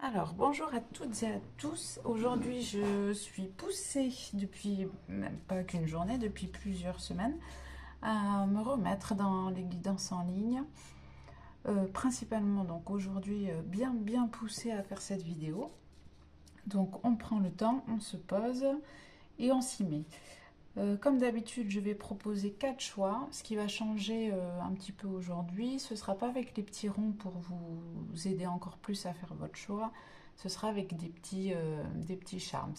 Alors, bonjour à toutes et à tous. Aujourd'hui, je suis poussée depuis même pas qu'une journée, depuis plusieurs semaines, à me remettre dans les guidances en ligne. Principalement, donc aujourd'hui, bien poussée à faire cette vidéo. Donc, on prend le temps, on se pose et on s'y met. Comme d'habitude, je vais proposer 4 choix. Ce qui va changer un petit peu aujourd'hui, ce ne sera pas avec les petits ronds pour vous aider encore plus à faire votre choix. Ce sera avec des petits charms.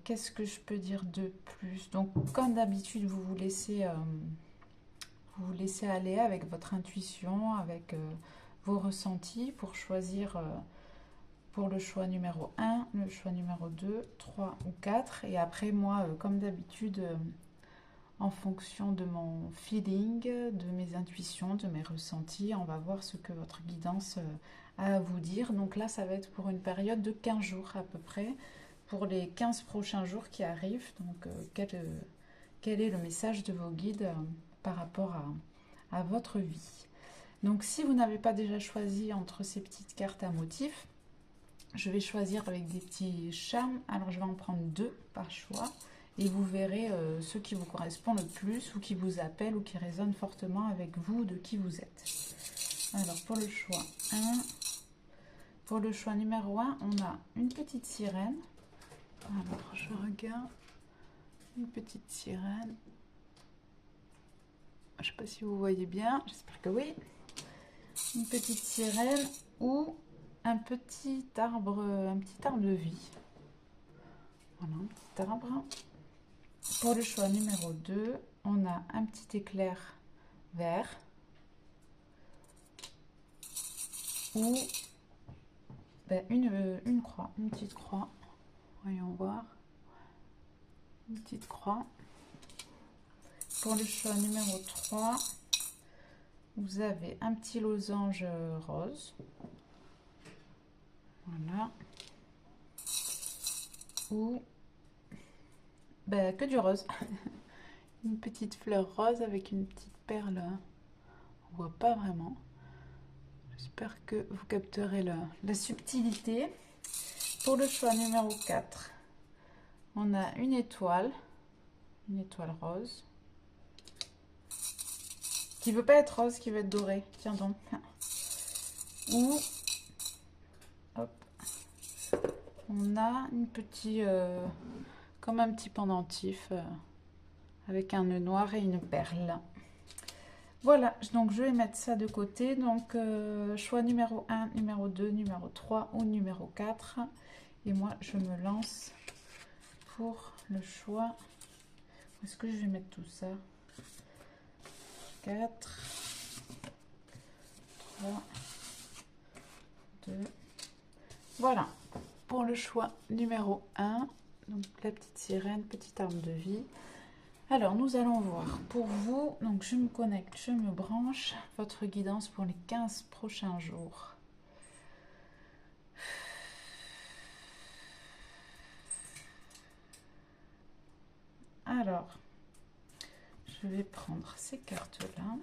Qu'est-ce que je peux dire de plus? Donc, comme d'habitude, vous laissez aller avec votre intuition, avec vos ressentis pour choisir pour le choix numéro 1, le choix numéro 2, 3 ou 4. Et après, moi, comme d'habitude, en fonction de mon feeling, de mes intuitions, de mes ressentis, on va voir ce que votre guidance a à vous dire. Donc là, ça va être pour une période de 15 jours à peu près, pour les 15 prochains jours qui arrivent. Donc, quel est le message de vos guides par rapport à votre vie? Donc, si vous n'avez pas déjà choisi entre ces petites cartes à motifs, je vais choisir avec des petits charmes. Alors, je vais en prendre 2 par choix. Et vous verrez ceux qui vous correspondent le plus ou qui vous appellent ou qui résonnent fortement avec vous, de qui vous êtes. Alors, pour le choix 1, pour le choix numéro 1, on a une petite sirène. Alors, je regarde. Une petite sirène. Je ne sais pas si vous voyez bien, j'espère que oui. Une petite sirène ou un petit arbre de vie. Voilà, un petit arbre. Pour le choix numéro 2, on a un petit éclair vert ou une croix, une petite croix. Voyons voir. Une petite croix. Pour le choix numéro 3, vous avez un petit losange rose. Voilà. Ou que du rose. Une petite fleur rose avec une petite perle. On voit pas vraiment. J'espère que vous capterez la subtilité. Pour le choix numéro 4, on a une étoile rose. Qui veut pas être rose, qui veut être dorée. Tiens donc. Ou hop, on a une petite, comme un petit pendentif avec un nœud noir et une perle. Voilà, donc je vais mettre ça de côté. Donc choix numéro 1, numéro 2, numéro 3 ou numéro 4. Et moi, je me lance pour le choix. Où est-ce que je vais mettre tout ça? 4, 3, 2. Voilà, pour le choix numéro 1. Donc la petite sirène, petite arme de vie. Alors, nous allons voir pour vous. Donc, je me connecte, je me branche. Votre guidance pour les 15 prochains jours. Alors, je vais prendre ces cartes-là.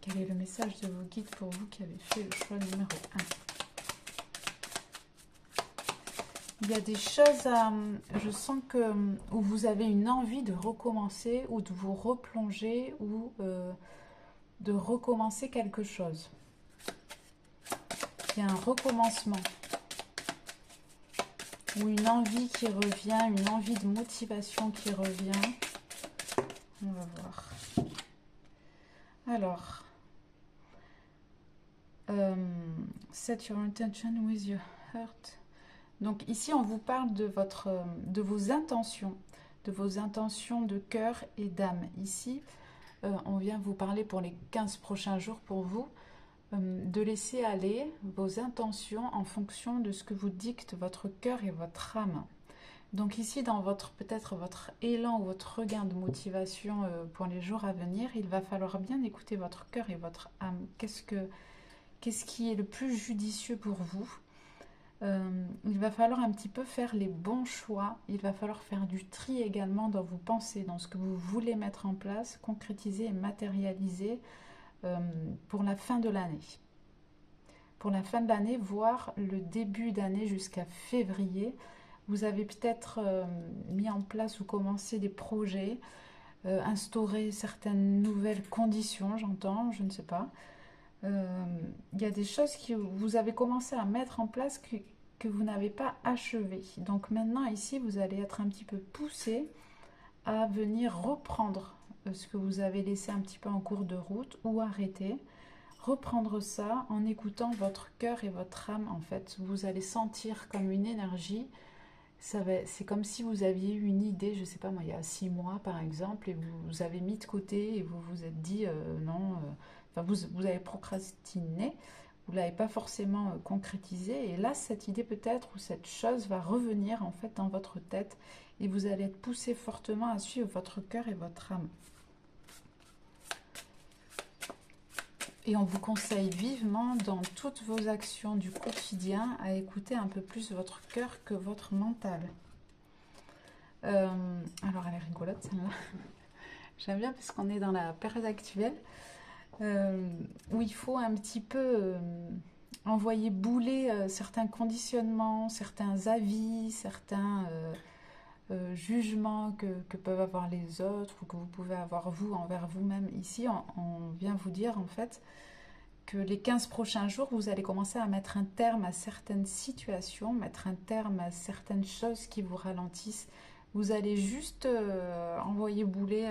Quel est le message de vos guides pour vous qui avez fait le choix numéro 1? Il y a des choses, je sens que où vous avez une envie de recommencer ou de vous replonger ou de recommencer quelque chose. Il y a un recommencement ou une envie qui revient, une envie de motivation qui revient. On va voir. Alors, set your intention with your heart. Donc ici, on vous parle de vos intentions de cœur et d'âme. Ici, on vient vous parler pour les 15 prochains jours pour vous, de laisser aller vos intentions en fonction de ce que vous dicte votre cœur et votre âme. Donc ici, dans peut-être votre élan ou votre regain de motivation pour les jours à venir, il va falloir bien écouter votre cœur et votre âme. Qu'est-ce qui est le plus judicieux pour vous? Il va falloir un petit peu faire les bons choix. Il va falloir faire du tri également dans vos pensées, dans ce que vous voulez mettre en place, concrétiser et matérialiser pour la fin de l'année. pour la fin de l'année, voire le début d'année jusqu'à février. Vous avez peut-être mis en place ou commencé des projets, instauré certaines nouvelles conditions, j'entends, je ne sais pas. Il y a des choses que vous avez commencé à mettre en place que vous n'avez pas achevé. Donc maintenant, ici, vous allez être un petit peu poussé à venir reprendre ce que vous avez laissé un petit peu en cours de route ou arrêter. Reprendre ça en écoutant votre cœur et votre âme, en fait. Vous allez sentir comme une énergie. C'est comme si vous aviez eu une idée, je ne sais pas moi, il y a 6 mois par exemple, et vous avez mis de côté et vous vous êtes dit non, enfin vous avez procrastiné, vous ne l'avez pas forcément concrétisé, et là cette idée peut-être ou cette chose va revenir en fait dans votre tête et vous allez être poussé fortement à suivre votre cœur et votre âme. Et on vous conseille vivement dans toutes vos actions du quotidien à écouter un peu plus votre cœur que votre mental. Alors elle est rigolote celle-là. J'aime bien parce qu'on est dans la période actuelle où il faut un petit peu envoyer bouler certains conditionnements, certains avis, certains jugements que peuvent avoir les autres ou que vous pouvez avoir vous envers vous-même. Ici, on vient vous dire en fait que les 15 prochains jours, vous allez commencer à mettre un terme à certaines situations, mettre un terme à certaines choses qui vous ralentissent. Vous allez juste envoyer bouler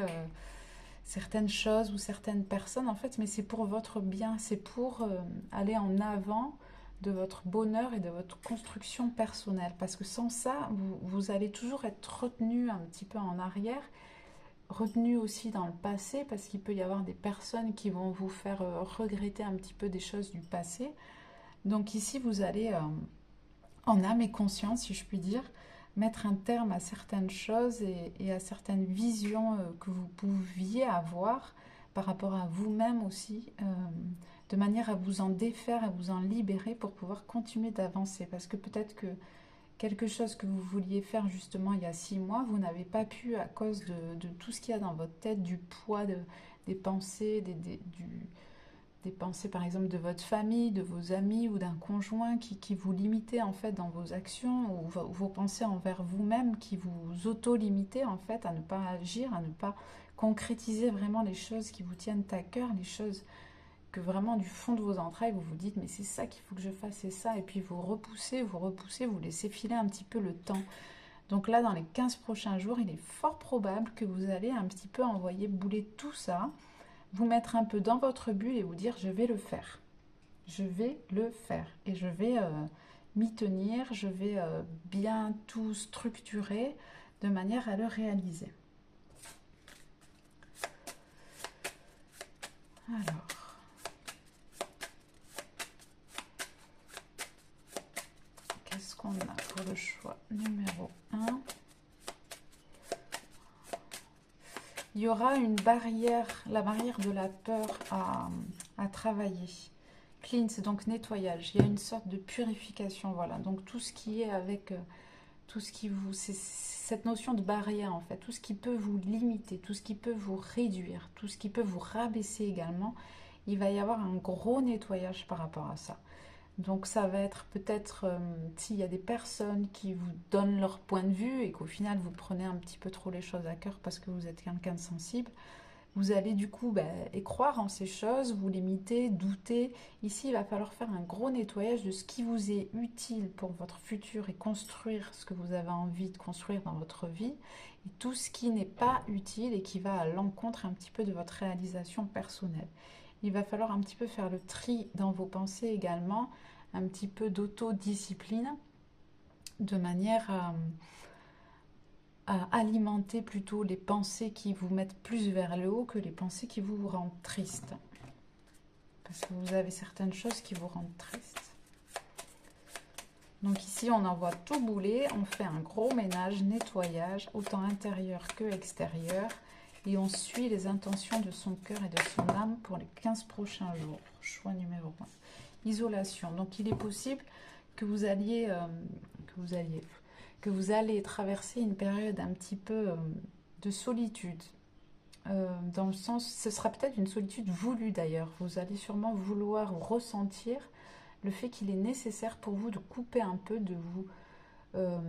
certaines choses ou certaines personnes, en fait, mais c'est pour votre bien, c'est pour aller en avant de votre bonheur et de votre construction personnelle. Parce que sans ça, vous allez toujours être retenu un petit peu en arrière, retenu aussi dans le passé, parce qu'il peut y avoir des personnes qui vont vous faire regretter un petit peu des choses du passé. Donc ici, vous allez, en âme et conscience, si je puis dire, mettre un terme à certaines choses et à certaines visions que vous pouviez avoir par rapport à vous-même aussi, de manière à vous en défaire, à vous en libérer pour pouvoir continuer d'avancer. Parce que peut-être que quelque chose que vous vouliez faire justement il y a 6 mois, vous n'avez pas pu à cause de tout ce qu'il y a dans votre tête, du poids des pensées, des pensées par exemple de votre famille, de vos amis ou d'un conjoint qui vous limitait en fait dans vos actions ou vos pensées envers vous-même qui vous auto-limitaient en fait à ne pas agir, à ne pas concrétiser vraiment les choses qui vous tiennent à cœur, les choses que vraiment du fond de vos entrailles vous vous dites mais c'est ça qu'il faut que je fasse, c'est ça, et puis vous repoussez, vous laissez filer un petit peu le temps. Donc là dans les 15 prochains jours, il est fort probable que vous allez un petit peu envoyer bouler tout ça, vous mettre un peu dans votre bulle et vous dire je vais le faire. Je vais le faire et je vais m'y tenir, je vais bien tout structurer de manière à le réaliser. Alors, qu'est-ce qu'on a pour le choix numéro 1 ? Il y aura une barrière, la barrière de la peur à travailler. Cleanse, donc nettoyage. Il y a une sorte de purification, voilà. Donc tout ce qui est avec, tout ce qui vous, c'est cette notion de barrière en fait. Tout ce qui peut vous limiter, tout ce qui peut vous réduire, tout ce qui peut vous rabaisser également. Il va y avoir un gros nettoyage par rapport à ça. Donc ça va être peut-être s'il y a des personnes qui vous donnent leur point de vue et qu'au final vous prenez un petit peu trop les choses à cœur parce que vous êtes quelqu'un de sensible, vous allez du coup y croire en ces choses, vous limiter, douter. Ici il va falloir faire un gros nettoyage de ce qui vous est utile pour votre futur et construire ce que vous avez envie de construire dans votre vie, et tout ce qui n'est pas utile et qui va à l'encontre un petit peu de votre réalisation personnelle. Il va falloir un petit peu faire le tri dans vos pensées également, un petit peu d'autodiscipline, de manière à alimenter plutôt les pensées qui vous mettent plus vers le haut que les pensées qui vous rendent triste. Parce que vous avez certaines choses qui vous rendent triste. Donc ici, on envoie tout bouler, on fait un gros ménage, nettoyage, autant intérieur que extérieur. Et on suit les intentions de son cœur et de son âme pour les 15 prochains jours. Choix numéro 1. Isolation. Donc il est possible que vous allez traverser une période un petit peu de solitude. Dans le sens, ce sera peut-être une solitude voulue d'ailleurs. Vous allez sûrement vouloir ressentir le fait qu'il est nécessaire pour vous de couper un peu, de vous euh,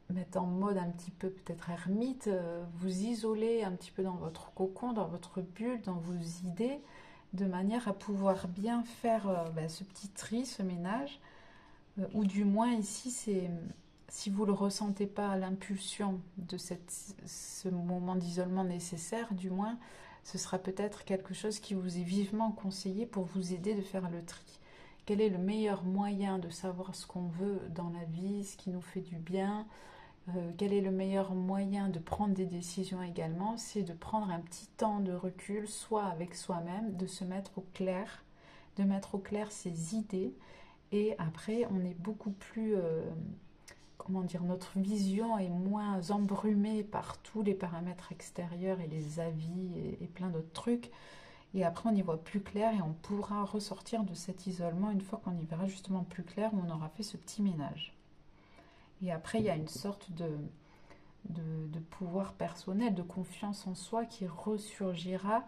mettre en mode un petit peu peut-être ermite, vous isoler un petit peu dans votre cocon, dans votre bulle, dans vos idées, de manière à pouvoir bien faire ce petit tri, ce ménage, ou du moins ici, c'est si vous ne le ressentez pas à l'impulsion de ce moment d'isolement nécessaire, du moins, ce sera peut-être quelque chose qui vous est vivement conseillé pour vous aider de faire le tri. Quel est le meilleur moyen de savoir ce qu'on veut dans la vie, ce qui nous fait du bien, quel est le meilleur moyen de prendre des décisions également, c'est de prendre un petit temps de recul, soit avec soi-même, de se mettre au clair, de mettre au clair ses idées, et après on est beaucoup plus, comment dire, notre vision est moins embrumée par tous les paramètres extérieurs et les avis et plein d'autres trucs. Et après, on y voit plus clair et on pourra ressortir de cet isolement une fois qu'on y verra justement plus clair, où on aura fait ce petit ménage. Et après, il y a une sorte de pouvoir personnel, de confiance en soi qui ressurgira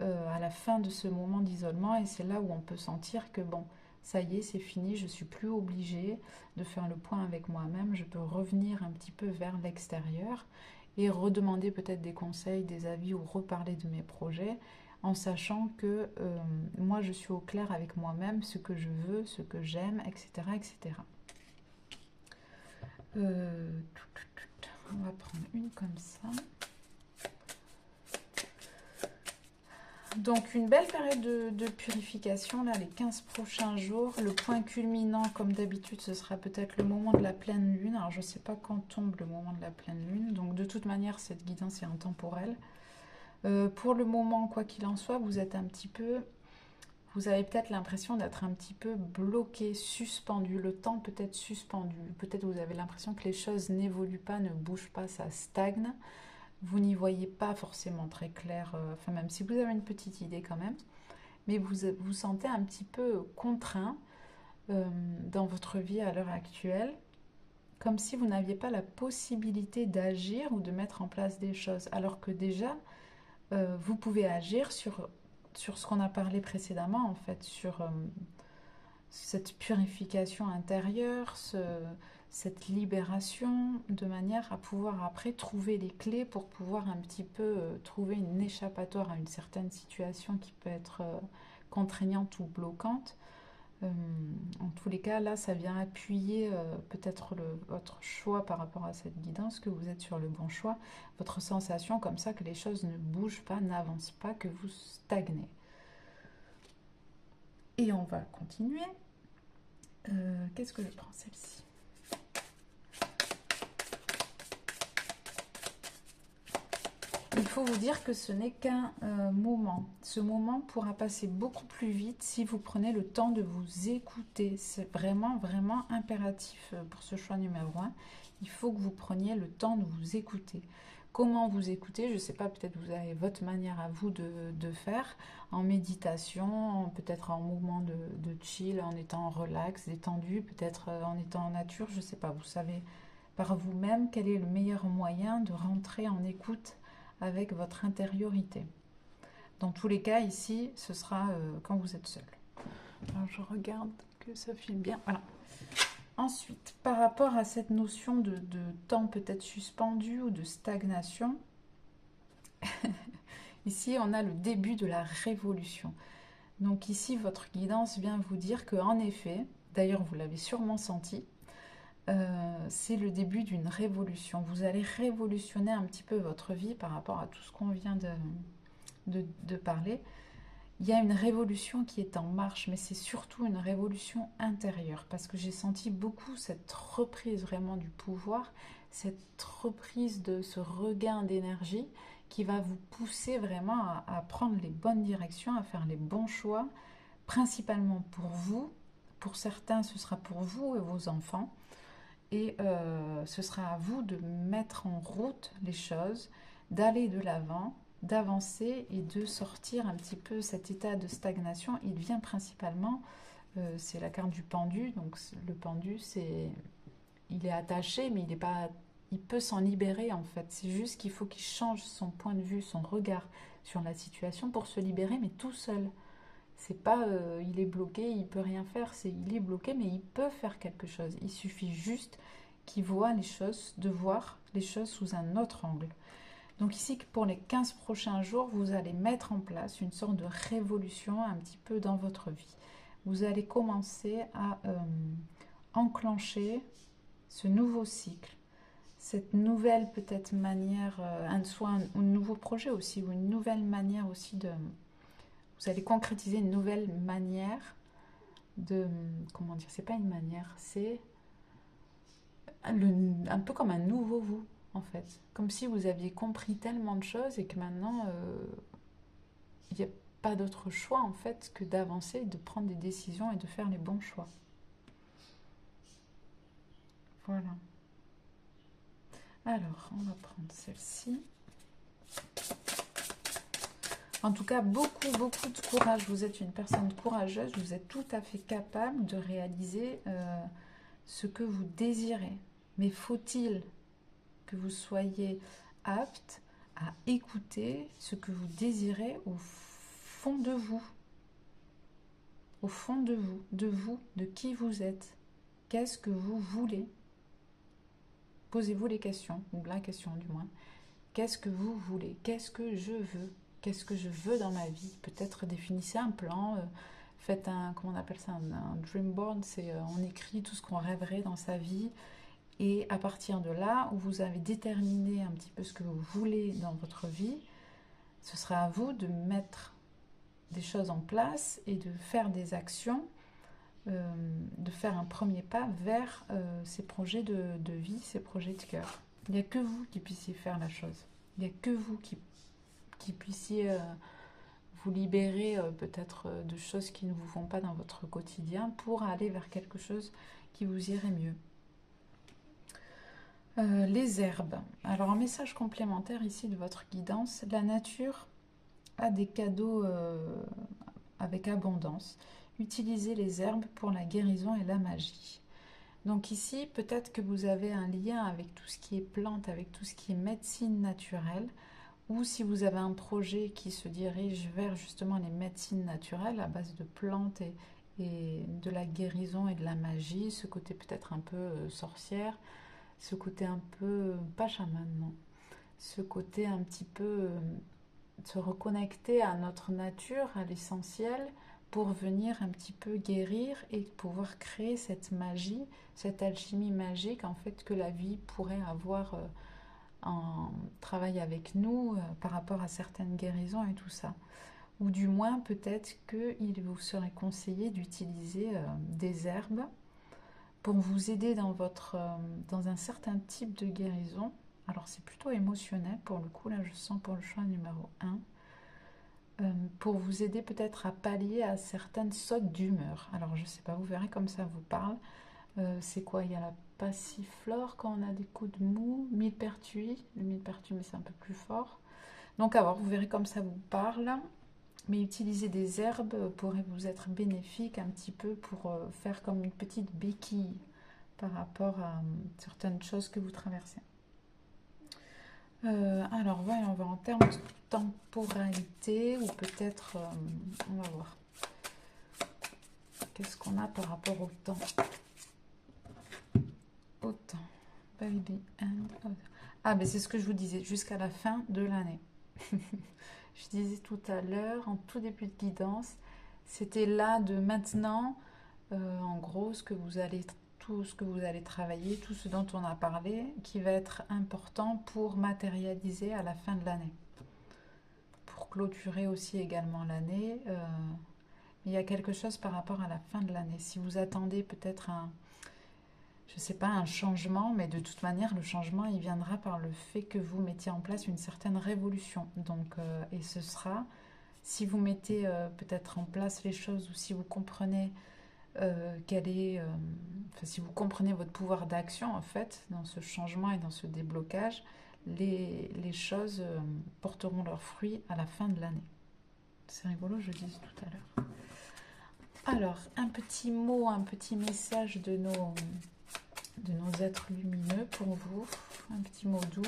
à la fin de ce moment d'isolement. Et c'est là où on peut sentir que bon, ça y est, c'est fini, je ne suis plus obligée de faire le point avec moi-même, je peux revenir un petit peu vers l'extérieur et redemander peut-être des conseils, des avis ou reparler de mes projets en sachant que moi je suis au clair avec moi-même, ce que je veux, ce que j'aime, etc. etc. On va prendre une comme ça. Donc une belle période de purification, là, les 15 prochains jours. Le point culminant, comme d'habitude, ce sera peut-être le moment de la pleine lune. Alors je ne sais pas quand tombe le moment de la pleine lune. Donc de toute manière, cette guidance est intemporelle. Pour le moment, quoi qu'il en soit, vous êtes un petit peu... Vous avez peut-être l'impression d'être un petit peu bloqué, suspendu. Le temps peut être suspendu. Peut-être vous avez l'impression que les choses n'évoluent pas, ne bougent pas, ça stagne. Vous n'y voyez pas forcément très clair, enfin même si vous avez une petite idée quand même, mais vous vous sentez un petit peu contraint dans votre vie à l'heure actuelle, comme si vous n'aviez pas la possibilité d'agir ou de mettre en place des choses, alors que déjà, vous pouvez agir sur ce qu'on a parlé précédemment, en fait, sur cette purification intérieure, cette libération, de manière à pouvoir après trouver les clés pour pouvoir un petit peu trouver une échappatoire à une certaine situation qui peut être contraignante ou bloquante. En tous les cas, là, ça vient appuyer peut-être votre choix par rapport à cette guidance, que vous êtes sur le bon choix, votre sensation comme ça que les choses ne bougent pas, n'avancent pas, que vous stagnez. Et on va continuer. Qu'est-ce que je prends, celle-ci? Il faut vous dire que ce n'est qu'un moment. Ce moment pourra passer beaucoup plus vite si vous prenez le temps de vous écouter. C'est vraiment, vraiment impératif pour ce choix numéro 1. Il faut que vous preniez le temps de vous écouter. Comment vous écouter? Je ne sais pas, peut-être vous avez votre manière à vous de faire, en méditation, peut-être en mouvement de chill, en étant relax, détendu, peut-être en étant en nature, je ne sais pas. Vous savez par vous-même quel est le meilleur moyen de rentrer en écoute avec votre intériorité. Dans tous les cas, ici, ce sera quand vous êtes seul. Alors, je regarde que ça filme bien. Voilà. Ensuite, par rapport à cette notion de temps peut-être suspendu ou de stagnation, ici, on a le début de la révolution. Donc ici, votre guidance vient vous dire qu'en effet, d'ailleurs, vous l'avez sûrement senti, c'est le début d'une révolution. Vous allez révolutionner un petit peu votre vie par rapport à tout ce qu'on vient de parler. Il y a une révolution qui est en marche, mais c'est surtout une révolution intérieure, parce que j'ai senti beaucoup cette reprise vraiment du pouvoir, cette reprise de ce regain d'énergie qui va vous pousser vraiment à prendre les bonnes directions, à faire les bons choix, principalement pour vous. Pour certains, ce sera pour vous et vos enfants. Et ce sera à vous de mettre en route les choses, d'aller de l'avant, d'avancer et de sortir un petit peu cet état de stagnation. Il vient principalement, c'est la carte du pendu, donc le pendu, il est attaché, mais il peut s'en libérer en fait. C'est juste qu'il faut qu'il change son point de vue, son regard sur la situation pour se libérer, mais tout seul. C'est pas il est bloqué, il peut rien faire, c'est il est bloqué, mais il peut faire quelque chose. Il suffit juste qu'il voit les choses, de voir les choses sous un autre angle. Donc ici, pour les 15 prochains jours, vous allez mettre en place une sorte de révolution un petit peu dans votre vie. Vous allez commencer à enclencher ce nouveau cycle, cette nouvelle peut-être manière, soit un nouveau projet aussi, ou une nouvelle manière aussi de... Vous allez concrétiser une nouvelle manière de... Comment dire? C'est pas une manière, c'est un peu comme un nouveau vous, en fait. Comme si vous aviez compris tellement de choses et que maintenant, il n'y a pas d'autre choix, en fait, que d'avancer, de prendre des décisions et de faire les bons choix. Voilà. Alors, on va prendre celle-ci. En tout cas, beaucoup, beaucoup de courage. Vous êtes une personne courageuse. Vous êtes tout à fait capable de réaliser ce que vous désirez. Mais faut-il que vous soyez apte à écouter ce que vous désirez au fond de vous. Au fond de vous, de qui vous êtes. Qu'est-ce que vous voulez? Posez-vous les questions, ou la question du moins. Qu'est-ce que vous voulez? Qu'est-ce que je veux? Qu'est-ce que je veux dans ma vie? Peut-être définissez un plan, faites un, comment on appelle ça, un dream board, c'est on écrit tout ce qu'on rêverait dans sa vie. Et à partir de là, où vous avez déterminé un petit peu ce que vous voulez dans votre vie, ce sera à vous de mettre des choses en place et de faire des actions, de faire un premier pas vers ces projets de vie, ces projets de cœur. Il n'y a que vous qui puissiez faire la chose. Il n'y a que vous qui puissiez vous libérer peut-être de choses qui ne vous vont pas dans votre quotidien pour aller vers quelque chose qui vous irait mieux. Les herbes. Alors un message complémentaire ici de votre guidance. La nature a des cadeaux avec abondance. Utilisez les herbes pour la guérison et la magie. Donc ici, peut-être que vous avez un lien avec tout ce qui est plante, avec tout ce qui est médecine naturelle, ou si vous avez un projet qui se dirige vers justement les médecines naturelles à base de plantes et de la guérison et de la magie, ce côté peut-être un peu sorcière, ce côté un peu, pas chaman, non, ce côté un petit peu se reconnecter à notre nature, à l'essentiel, pour venir un petit peu guérir et pouvoir créer cette magie, cette alchimie magique en fait que la vie pourrait avoir en travail avec nous par rapport à certaines guérisons et tout ça. Ou du moins peut-être qu'il vous serait conseillé d'utiliser des herbes pour vous aider dans un certain type de guérison. Alors c'est plutôt émotionnel pour le coup, là je sens pour le choix numéro 1. Pour vous aider peut-être à pallier à certaines sautes d'humeur. Alors je sais pas, vous verrez comme ça vous parle. C'est quoi? Il y a la passiflore quand on a des coups de mou, millepertuis, le millepertuis mais c'est un peu plus fort. Donc à voir, vous verrez comme ça vous parle. Mais utiliser des herbes pourrait vous être bénéfique un petit peu pour faire comme une petite béquille par rapport à certaines choses que vous traversez. Alors voyons voir en termes de temporalité ou peut-être, on va voir. Qu'est-ce qu'on a par rapport au temps? Au temps. Baby and... Ah, ben c'est ce que je vous disais, jusqu'à la fin de l'année. Je disais tout à l'heure, en tout début de guidance, c'était là de maintenant, en gros, tout ce que vous allez travailler, tout ce dont on a parlé, qui va être important pour matérialiser à la fin de l'année. Pour clôturer aussi également l'année, il y a quelque chose par rapport à la fin de l'année. Si vous attendez peut-être je sais pas, un changement, mais de toute manière, le changement, il viendra par le fait que vous mettiez en place une certaine révolution. Donc, et ce sera, si vous mettez peut-être en place les choses ou si vous comprenez si vous comprenez votre pouvoir d'action, en fait, dans ce changement et dans ce déblocage, les choses porteront leurs fruits à la fin de l'année. C'est rigolo, je disais tout à l'heure. Alors, un petit mot, un petit message de nos êtres lumineux pour vous, un petit mot doux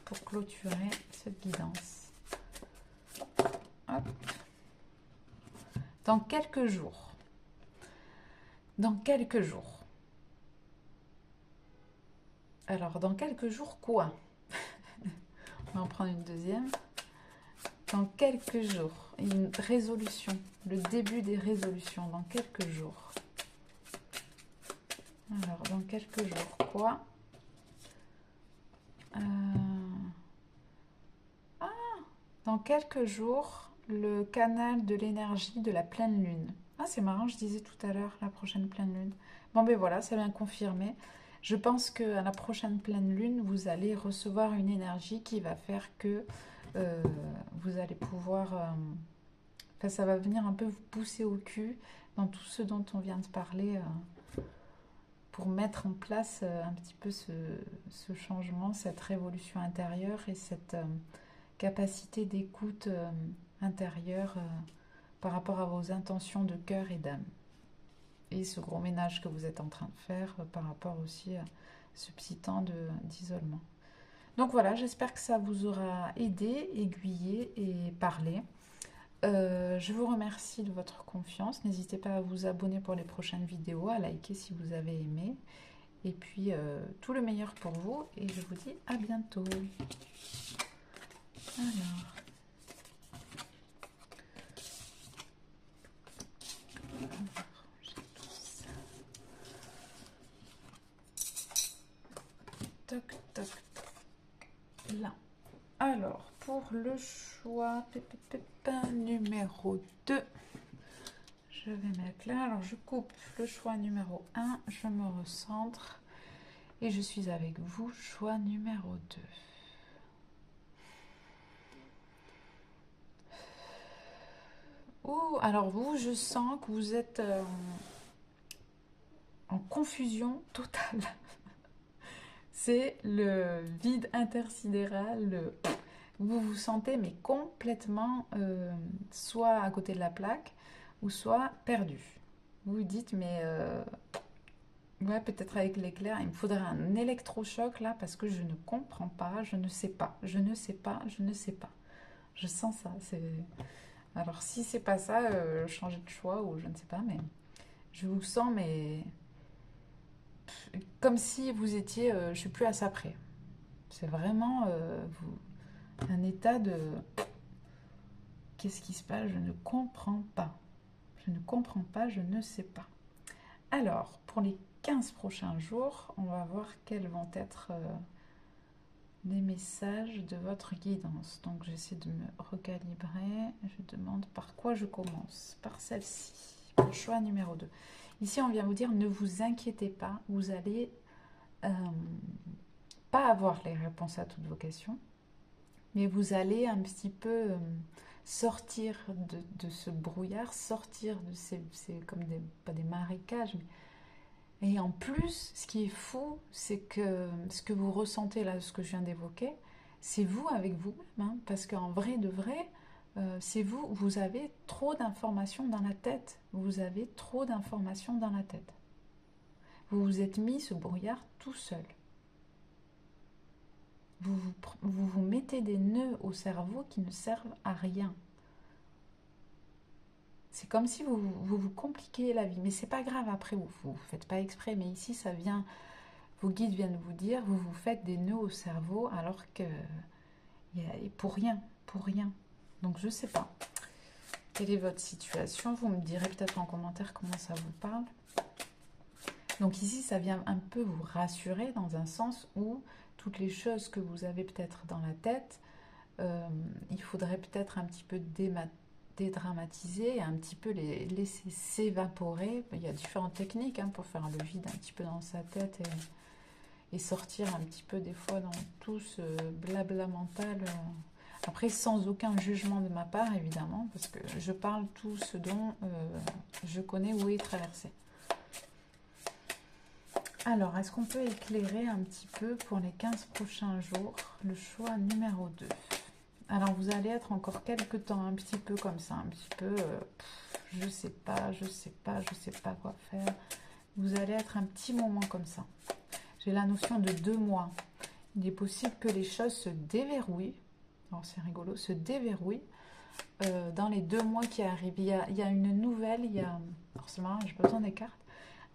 pour clôturer cette guidance. Hop. Dans quelques jours. Dans quelques jours. Alors, dans quelques jours, quoi? On va en prendre une deuxième. Dans quelques jours. Une résolution. Le début des résolutions. Dans quelques jours. Alors, dans quelques jours, quoi? Dans quelques jours, le canal de l'énergie de la pleine lune. Ah, c'est marrant, je disais tout à l'heure, la prochaine pleine lune. Bon, ben voilà, c'est bien confirmé. Je pense qu'à la prochaine pleine lune, vous allez recevoir une énergie qui va faire que vous allez pouvoir... enfin, ça va venir un peu vous pousser au cul dans tout ce dont on vient de parler pour mettre en place un petit peu ce changement, cette révolution intérieure et cette capacité d'écoute intérieure par rapport à vos intentions de cœur et d'âme. Et ce gros ménage que vous êtes en train de faire par rapport aussi à ce petit temps d'isolement. Donc voilà, j'espère que ça vous aura aidé, aiguillé et parlé. Je vous remercie de votre confiance. N'hésitez pas à vous abonner pour les prochaines vidéos, à liker si vous avez aimé. Et puis, tout le meilleur pour vous. Et je vous dis à bientôt. Alors... Toc, toc, toc. Là. Alors, pour le choix numéro 2, je vais mettre là. Alors, je coupe le choix numéro 1, je me recentre et je suis avec vous, choix numéro 2. Ouh, alors vous, je sens que vous êtes en confusion totale. C'est le vide intersidéral. Vous vous sentez mais complètement soit à côté de la plaque ou soit perdu. Vous vous dites mais ouais, peut-être avec l'éclair, il me faudrait un électrochoc là parce que je ne comprends pas, je ne sais pas, je ne sais pas, je ne sais pas. Je sens ça. Alors si c'est pas ça, changer de choix ou je ne sais pas, mais je vous sens mais comme si vous étiez, je suis plus à ça près. C'est vraiment un état de qu'est-ce qui se passe, je ne comprends pas. Je ne comprends pas, je ne sais pas. Alors, pour les 15 prochains jours, on va voir quels vont être les messages de votre guidance. Donc, j'essaie de me recalibrer. Je demande par quoi je commence. Par celle-ci, pour choix numéro 2. Ici, on vient vous dire, ne vous inquiétez pas, vous allez pas avoir les réponses à toutes vos questions, mais vous allez un petit peu sortir de ce brouillard, sortir de ces comme pas des marécages, et en plus, ce qui est fou, c'est que ce que vous ressentez là, ce que je viens d'évoquer, c'est vous avec vous-même, hein, parce qu'en vrai de vrai, c'est vous, vous avez trop d'informations dans la tête, vous avez trop d'informations dans la tête. Vous vous êtes mis ce brouillard tout seul. Vous mettez des nœuds au cerveau qui ne servent à rien. C'est comme si vous compliquiez la vie. Mais c'est pas grave, après, vous faites pas exprès. Mais ici, ça vient, vos guides viennent vous dire, vous vous faites des nœuds au cerveau alors que pour rien, pour rien. Donc, je sais pas. Quelle est votre situation? Vous me direz peut-être en commentaire comment ça vous parle. Donc ici, ça vient un peu vous rassurer dans un sens où toutes les choses que vous avez peut-être dans la tête, il faudrait peut-être un petit peu dédramatiser et un petit peu les laisser s'évaporer. Il y a différentes techniques hein, pour faire le vide un petit peu dans sa tête et sortir un petit peu des fois dans tout ce blabla mental. Après, sans aucun jugement de ma part, évidemment, parce que je parle tout ce dont je connais ou est traversé. Alors, est-ce qu'on peut éclairer un petit peu pour les 15 prochains jours le choix numéro 2? Alors, vous allez être encore quelques temps un petit peu comme ça, un petit peu, je sais pas, je sais pas, je sais pas quoi faire. Vous allez être un petit moment comme ça. J'ai la notion de 2 mois. Il est possible que les choses se déverrouillent. Alors, c'est rigolo, se déverrouillent. dans les 2 mois qui arrivent. Il y a une nouvelle, alors c'est marrant, j'ai pas besoin des cartes.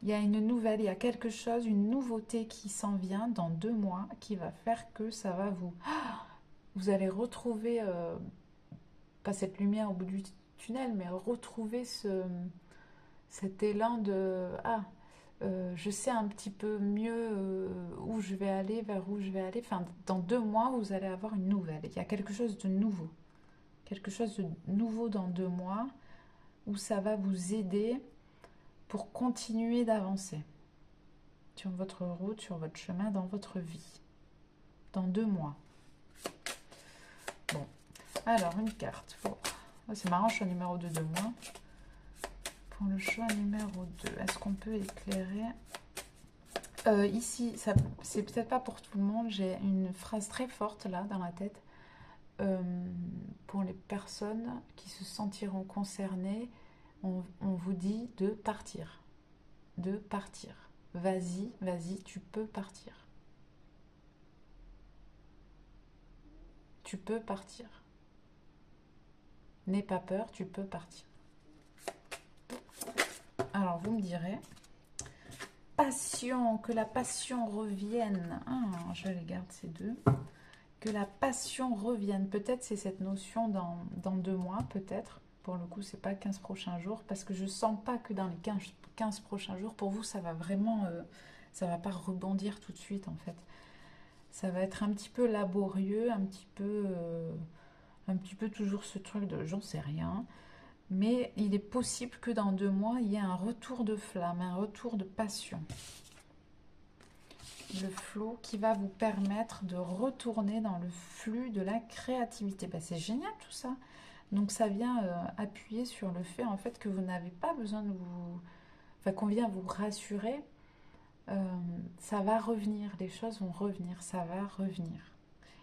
Il y a une nouvelle, il y a quelque chose, une nouveauté qui s'en vient dans 2 mois qui va faire que ça va vous allez retrouver, pas cette lumière au bout du tunnel, mais retrouver cet élan de je sais un petit peu mieux où je vais aller, vers où je vais aller. Enfin, dans 2 mois, vous allez avoir une nouvelle. Il y a quelque chose de nouveau. Quelque chose de nouveau dans 2 mois où ça va vous aider pour continuer d'avancer sur votre route, sur votre chemin, dans votre vie. Dans 2 mois. Bon. Alors, une carte. C'est marrant, choix numéro 2 de moi. Pour le choix numéro 2, est-ce qu'on peut éclairer ici, c'est peut-être pas pour tout le monde, j'ai une phrase très forte là dans la tête. Pour les personnes qui se sentiront concernées, on vous dit de partir. De partir. Vas-y, vas-y, tu peux partir. Tu peux partir. N'aie pas peur, tu peux partir. Alors, vous me direz, passion, que la passion revienne. Ah, je les garde ces deux. Que la passion revienne. Peut-être c'est cette notion dans 2 mois, peut-être. Pour le coup, c'est pas 15 prochains jours, parce que je sens pas que dans les 15 prochains jours, pour vous, ça va vraiment, ça va pas rebondir tout de suite, en fait. Ça va être un petit peu laborieux, un petit peu toujours ce truc de j'en sais rien. Mais il est possible que dans 2 mois, il y ait un retour de flamme, un retour de passion. Le flow qui va vous permettre de retourner dans le flux de la créativité. Ben, c'est génial tout ça. Donc ça vient appuyer sur le fait en fait que vous n'avez pas besoin de vous... Enfin, qu'on vient vous rassurer. Ça va revenir, les choses vont revenir, ça va revenir.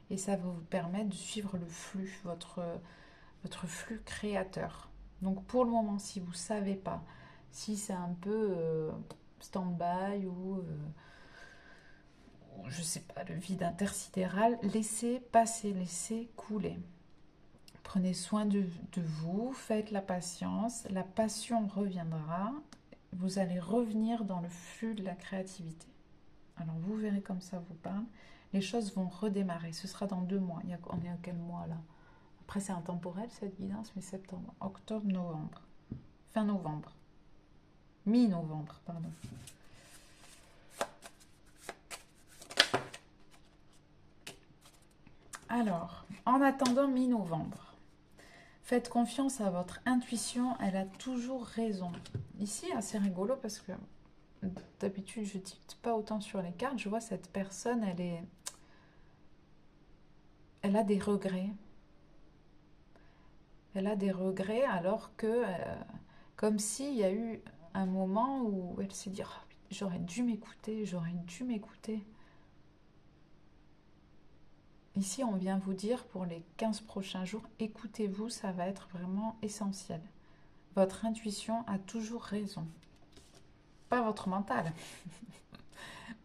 Et ça va vous permettre de suivre le flux, votre flux créateur. Donc pour le moment, si vous ne savez pas, si c'est un peu stand-by ou je sais pas, le vide intersidéral, laissez passer, laissez couler. Prenez soin de vous, faites la patience, la passion reviendra, vous allez revenir dans le flux de la créativité. Alors vous verrez comme ça vous parle, les choses vont redémarrer, ce sera dans 2 mois. On est à quel mois là? Après c'est intemporel cette guidance, mais septembre, octobre, novembre, fin novembre, mi-novembre, pardon. Alors, en attendant mi-novembre, faites confiance à votre intuition, elle a toujours raison. Ici, assez rigolo parce que d'habitude, je ne dicte pas autant sur les cartes. Je vois cette personne, elle a des regrets. Elle a des regrets alors que, comme s'il y a eu un moment où elle s'est dit oh, j'aurais dû m'écouter, j'aurais dû m'écouter. Ici, on vient vous dire pour les 15 prochains jours, écoutez-vous, ça va être vraiment essentiel. Votre intuition a toujours raison. Pas votre mental.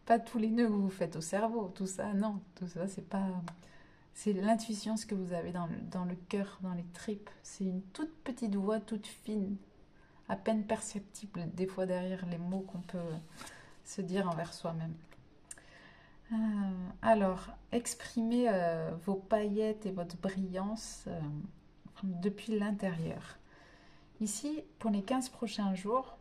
Pas tous les nœuds que vous faites au cerveau. Tout ça, non. Tout ça, c'est pas... C'est l'intuition, ce que vous avez dans le cœur, dans les tripes. C'est une toute petite voix, toute fine, à peine perceptible, des fois derrière les mots qu'on peut se dire envers soi-même. Alors, exprimez vos paillettes et votre brillance depuis l'intérieur. Ici, pour les 15 prochains jours,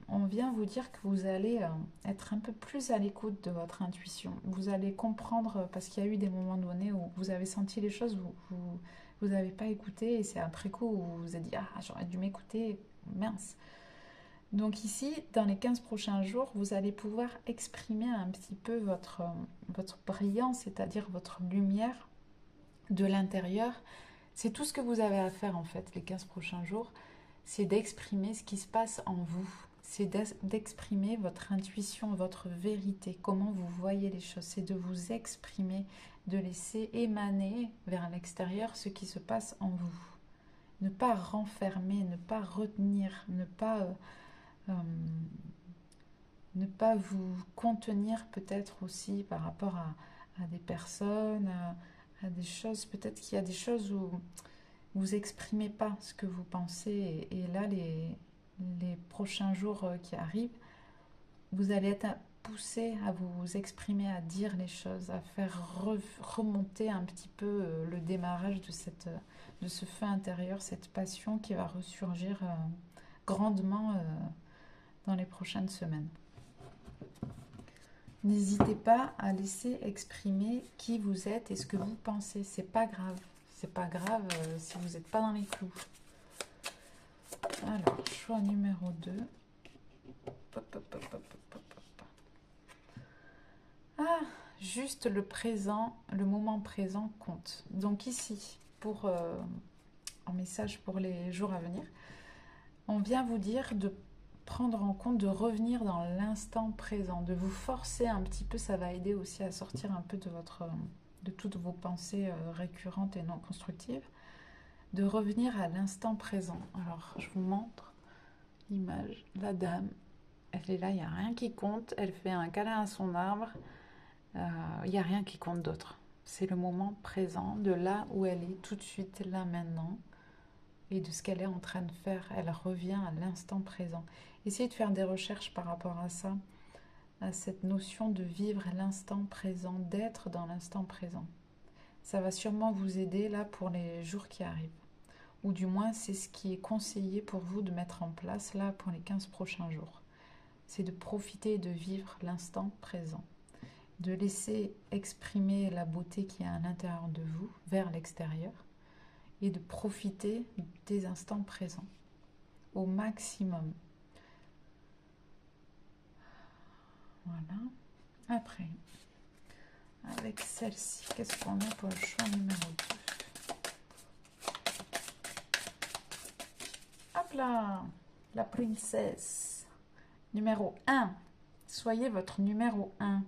on vient vous dire que vous allez être un peu plus à l'écoute de votre intuition. Vous allez comprendre, parce qu'il y a eu des moments donnés où vous avez senti les choses, vous n'avez pas écouté, et c'est après coup où vous vous êtes dit « Ah, j'aurais dû m'écouter, mince !» Donc ici, dans les 15 prochains jours, vous allez pouvoir exprimer un petit peu votre brillance, c'est-à-dire votre lumière de l'intérieur. C'est tout ce que vous avez à faire en fait, les 15 prochains jours, c'est d'exprimer ce qui se passe en vous. C'est d'exprimer votre intuition, votre vérité, comment vous voyez les choses. C'est de vous exprimer, de laisser émaner vers l'extérieur ce qui se passe en vous. Ne pas renfermer, ne pas retenir, ne pas vous contenir peut-être aussi par rapport à des personnes, à des choses. Peut-être qu'il y a des choses où vous exprimez pas ce que vous pensez. Et là, les prochains jours qui arrivent, vous allez être poussé à vous exprimer, à dire les choses, à faire remonter un petit peu le démarrage de ce feu intérieur, cette passion qui va ressurgir grandement dans les prochaines semaines. N'hésitez pas à laisser exprimer qui vous êtes et ce que vous pensez. C'est pas grave. C'est pas grave si vous n'êtes pas dans les clous. Alors, choix numéro 2. Ah, juste le présent, le moment présent compte. Donc ici, pour un message pour les jours à venir, on vient vous dire de prendre en compte, de revenir dans l'instant présent, de vous forcer un petit peu, ça va aider aussi à sortir un peu de toutes vos pensées récurrentes et non constructives, de revenir à l'instant présent. Alors, je vous montre l'image, la dame, elle est là, il n'y a rien qui compte, elle fait un câlin à son arbre, il n'y a rien qui compte d'autre. C'est le moment présent, de là où elle est, tout de suite, là, maintenant, et de ce qu'elle est en train de faire. Elle revient à l'instant présent. Essayez de faire des recherches par rapport à ça, à cette notion de vivre l'instant présent, d'être dans l'instant présent. Ça va sûrement vous aider là pour les jours qui arrivent. Ou du moins, c'est ce qui est conseillé pour vous de mettre en place là pour les 15 prochains jours. C'est de profiter et de vivre l'instant présent. De laisser exprimer la beauté qui est à l'intérieur de vous vers l'extérieur et de profiter des instants présents au maximum. Voilà. Après, avec celle-ci, qu'est-ce qu'on a pour le choix numéro 2? Hop là, la princesse. Numéro 1. Soyez votre numéro 1.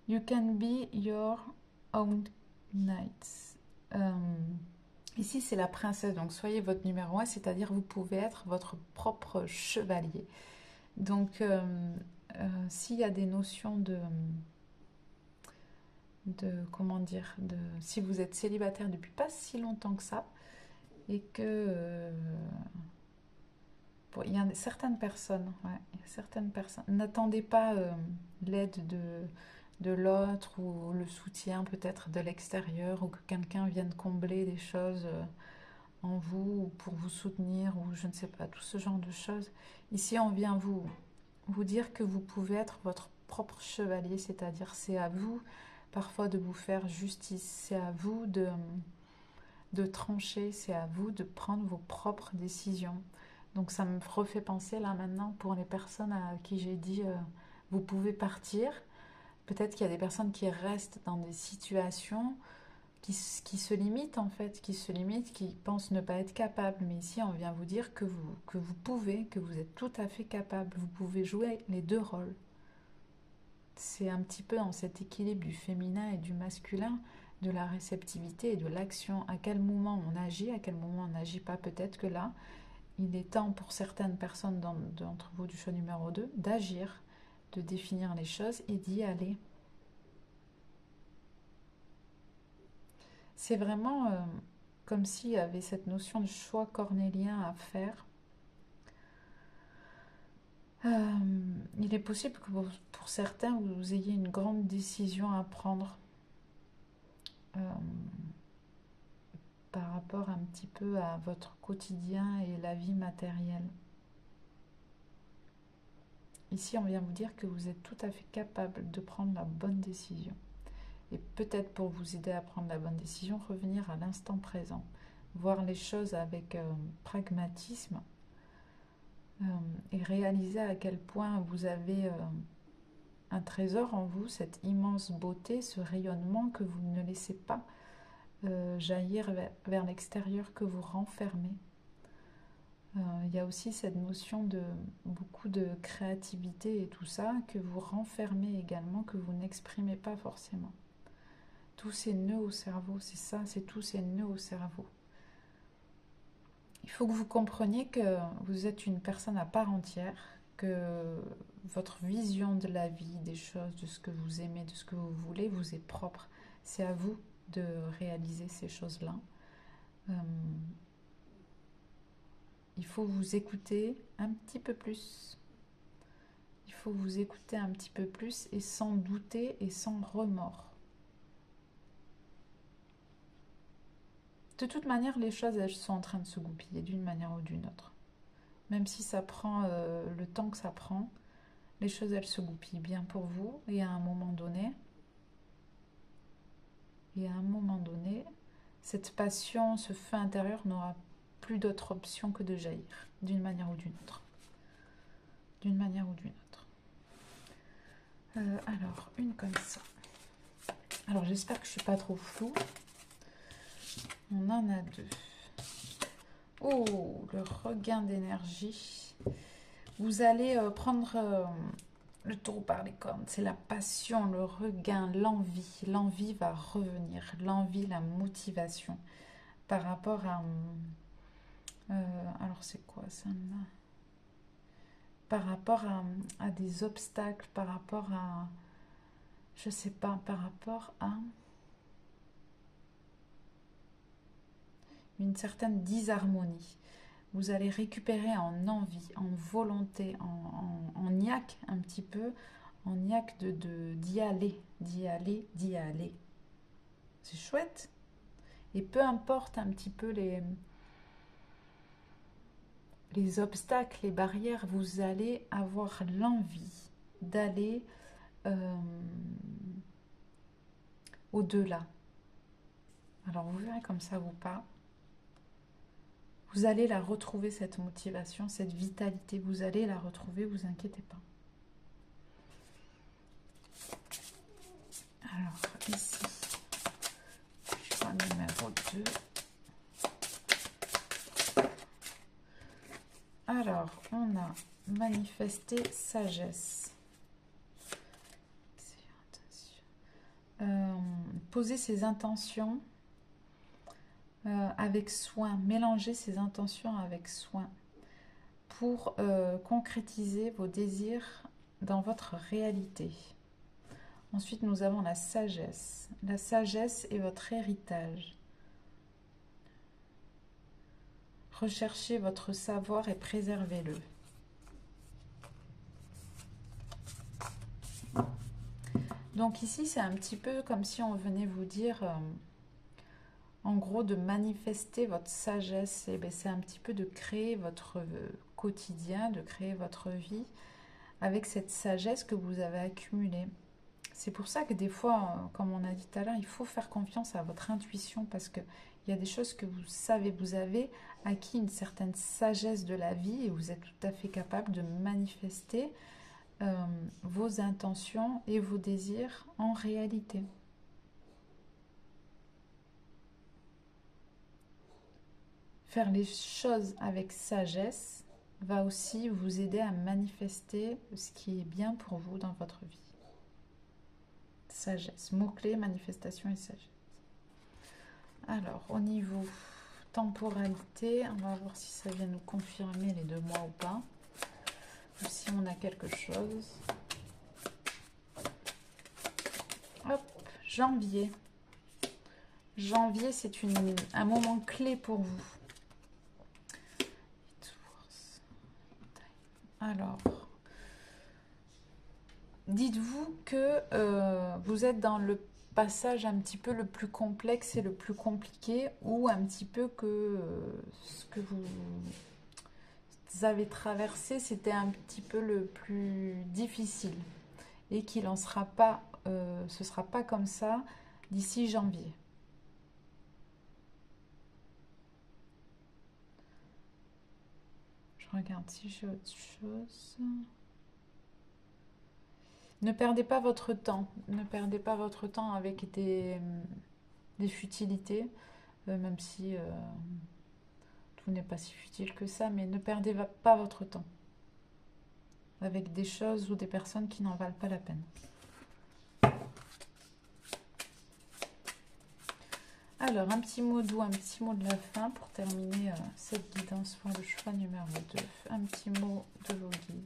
You can be your own knight. Ici, c'est la princesse, donc soyez votre numéro 1, c'est-à-dire vous pouvez être votre propre chevalier. Donc, s'il y a des notions comment dire, si vous êtes célibataire depuis pas si longtemps que ça, et que il y a certaines personnes, n'attendez pas l'aide de l'autre ou le soutien peut-être de l'extérieur ou que quelqu'un vienne combler des choses en vous ou pour vous soutenir ou je ne sais pas, tout ce genre de choses. Ici, on vient vous dire que vous pouvez être votre propre chevalier, c'est-à-dire c'est à vous parfois de vous faire justice, c'est à vous de trancher, c'est à vous de prendre vos propres décisions. Donc ça me refait penser là maintenant pour les personnes à qui j'ai dit vous pouvez partir. Peut-être qu'il y a des personnes qui restent dans des situations qui se limitent en fait, qui pensent ne pas être capables. Mais ici on vient vous dire que vous pouvez, que vous êtes tout à fait capable. Vous pouvez jouer les deux rôles. C'est un petit peu dans cet équilibre du féminin et du masculin, de la réceptivité et de l'action. À quel moment on agit, à quel moment on n'agit pas. Peut-être que là, il est temps pour certaines personnes d'entre vous du choix numéro 2 d'agir, de définir les choses et d'y aller. C'est vraiment comme s'il y avait cette notion de choix cornélien à faire. Il est possible que pour certains, vous ayez une grande décision à prendre par rapport un petit peu à votre quotidien et la vie matérielle. Ici, on vient vous dire que vous êtes tout à fait capable de prendre la bonne décision. Et peut-être pour vous aider à prendre la bonne décision, revenir à l'instant présent, voir les choses avec pragmatisme et réaliser à quel point vous avez un trésor en vous, cette immense beauté, ce rayonnement que vous ne laissez pas jaillir vers l'extérieur, que vous renfermez. Il y a aussi cette notion de beaucoup de créativité et tout ça, que vous renfermez également, que vous n'exprimez pas forcément. Tous ces nœuds au cerveau, c'est ça, c'est tous ces nœuds au cerveau. Il faut que vous compreniez que vous êtes une personne à part entière, que votre vision de la vie, des choses, de ce que vous aimez, de ce que vous voulez, vous est propre. C'est à vous de réaliser ces choses-là. Euh, il faut vous écouter un petit peu plus. Il faut vous écouter un petit peu plus et sans douter et sans remords. De toute manière, les choses, elles sont en train de se goupiller d'une manière ou d'une autre. Même si ça prend le temps que ça prend, les choses, elles se goupillent bien pour vous. Et à un moment donné, cette passion, ce feu intérieur n'aura plus d'autre option que de jaillir, d'une manière ou d'une autre. D'une manière ou d'une autre. Alors, une comme ça. Alors, j'espère que je ne suis pas trop floue. On en a deux. Oh, le regain d'énergie. Vous allez prendre le taureau par les cornes. C'est la passion, le regain, l'envie. L'envie va revenir. L'envie, la motivation. Par rapport à... alors, c'est quoi ça? Par rapport à des obstacles, par rapport à... Je sais pas, par rapport à... une certaine disharmonie. Vous allez récupérer en envie, en volonté, en niaque un petit peu, en niaque d'y aller, d'y aller, d'y aller. C'est chouette. Et peu importe un petit peu les obstacles, les barrières, vous allez avoir l'envie d'aller au-delà. Alors vous verrez comme ça vous parle. Vous allez la retrouver, cette motivation, cette vitalité. Vous allez la retrouver, vous inquiétez pas. Alors, ici, choix numéro 2. Alors, on a manifesté sagesse. Poser ses intentions avec soin, mélanger ses intentions avec soin pour concrétiser vos désirs dans votre réalité. Ensuite, nous avons la sagesse. La sagesse est votre héritage. Recherchez votre savoir et préservez-le. Donc ici, c'est un petit peu comme si on venait vous dire, en gros, de manifester votre sagesse. Et c'est un petit peu de créer votre quotidien, de créer votre vie avec cette sagesse que vous avez accumulée. C'est pour ça que des fois, comme on a dit tout à l'heure, il faut faire confiance à votre intuition parce qu'il y a des choses que vous savez, vous avez acquis une certaine sagesse de la vie et vous êtes tout à fait capable de manifester vos intentions et vos désirs en réalité. Faire les choses avec sagesse va aussi vous aider à manifester ce qui est bien pour vous dans votre vie. Sagesse, mot-clé, manifestation et sagesse. Alors, au niveau temporalité, on va voir si ça vient nous confirmer les 2 mois ou pas. Ou si on a quelque chose. Hop, janvier. Janvier, c'est un moment clé pour vous. Alors, dites-vous que vous êtes dans le passage un petit peu le plus complexe et le plus compliqué, ou un petit peu que ce que vous avez traversé, c'était un petit peu le plus difficile, et qu'il en sera pas, ce sera pas comme ça d'ici janvier. Je regarde si j'ai autre chose. Ne perdez pas votre temps. Ne perdez pas votre temps avec des futilités, même si tout n'est pas si futile que ça, mais ne perdez pas votre temps avec des choses ou des personnes qui n'en valent pas la peine. Alors, un petit mot doux, un petit mot de la fin pour terminer cette guidance pour le choix numéro 2. Un petit mot de vos guides.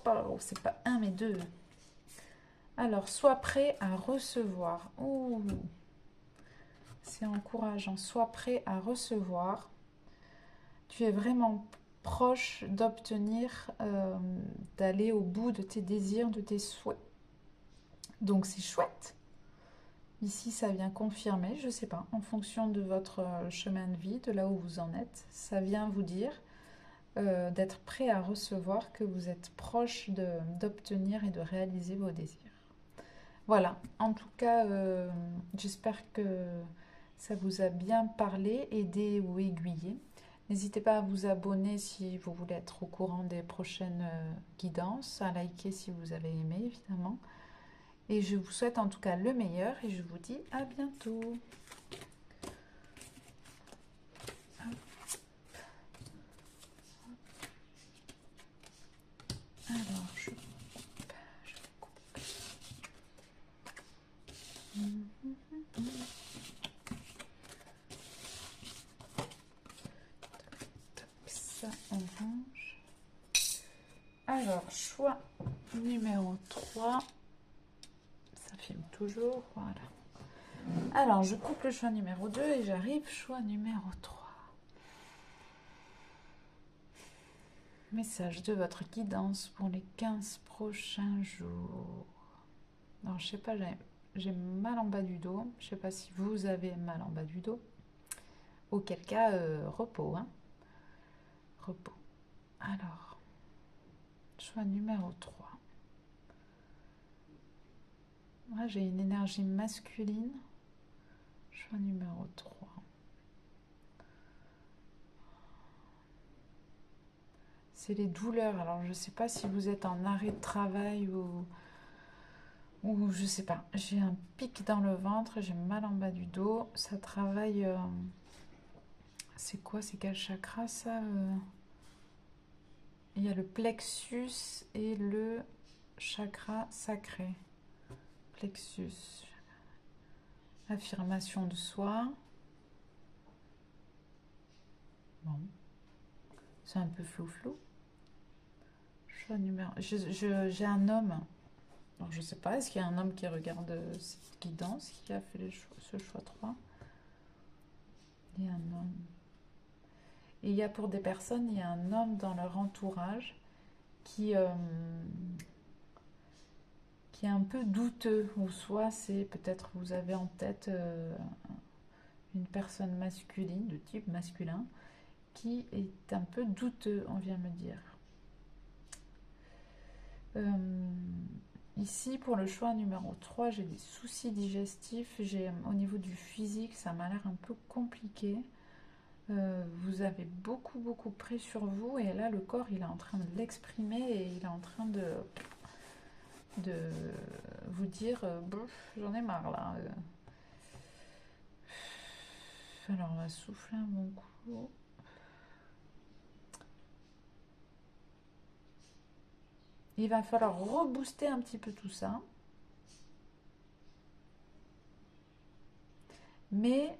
Oh, c'est pas un mais 2. Alors, sois prêt à recevoir. Ouh. c'est encourageant. Sois prêt à recevoir. Tu es vraiment proche d'obtenir, d'aller au bout de tes désirs, de tes souhaits. Donc c'est chouette. Ici, ça vient confirmer, je ne sais pas, en fonction de votre chemin de vie, de là où vous en êtes, ça vient vous dire d'être prêt à recevoir, que vous êtes proche d'obtenir et de réaliser vos désirs. Voilà, en tout cas, j'espère que ça vous a bien parlé, aidé ou aiguillé. N'hésitez pas à vous abonner si vous voulez être au courant des prochaines guidances, à liker si vous avez aimé, évidemment. Et je vous souhaite en tout cas le meilleur et je vous dis à bientôt. Alors, je coupe. Ça, on range. Alors, choix numéro 3. Ça filme toujours, voilà. Alors, je coupe le choix numéro 2 et j'arrive choix numéro 3. Message de votre guidance pour les 15 prochains jours. Alors, je sais pas, j'ai mal en bas du dos. Je sais pas si vous avez mal en bas du dos. Auquel cas, repos. Hein. Repos. Alors, choix numéro 3. Là, j'ai une énergie masculine. Choix numéro 3. C'est les douleurs. Alors, je ne sais pas si vous êtes en arrêt de travail ou je sais pas. J'ai un pic dans le ventre, j'ai mal en bas du dos. Ça travaille. C'est quoi? C'est quel chakra ça Il y a le plexus et le chakra sacré. Plexus. Affirmation de soi. Bon. C'est un peu flou-flou. Choix numéro... J'ai un homme. Alors, je sais pas, est-ce qu'il y a un homme qui regarde cette guidance, qui a fait ce choix 3? Il y a un homme. Et il y a pour des personnes, il y a un homme dans leur entourage qui est un peu douteux. Ou soit c'est peut-être vous avez en tête une personne masculine, de type masculin, qui est un peu douteux, on vient me dire. Ici, pour le choix numéro 3, j'ai des soucis digestifs. Au niveau du physique, ça m'a l'air un peu compliqué. Vous avez beaucoup pris sur vous. Et là, le corps, il est en train de l'exprimer. Et il est en train de vous dire j'en ai marre, là. Alors, on va souffler un bon coup. Il va falloir rebooster un petit peu tout ça. Mais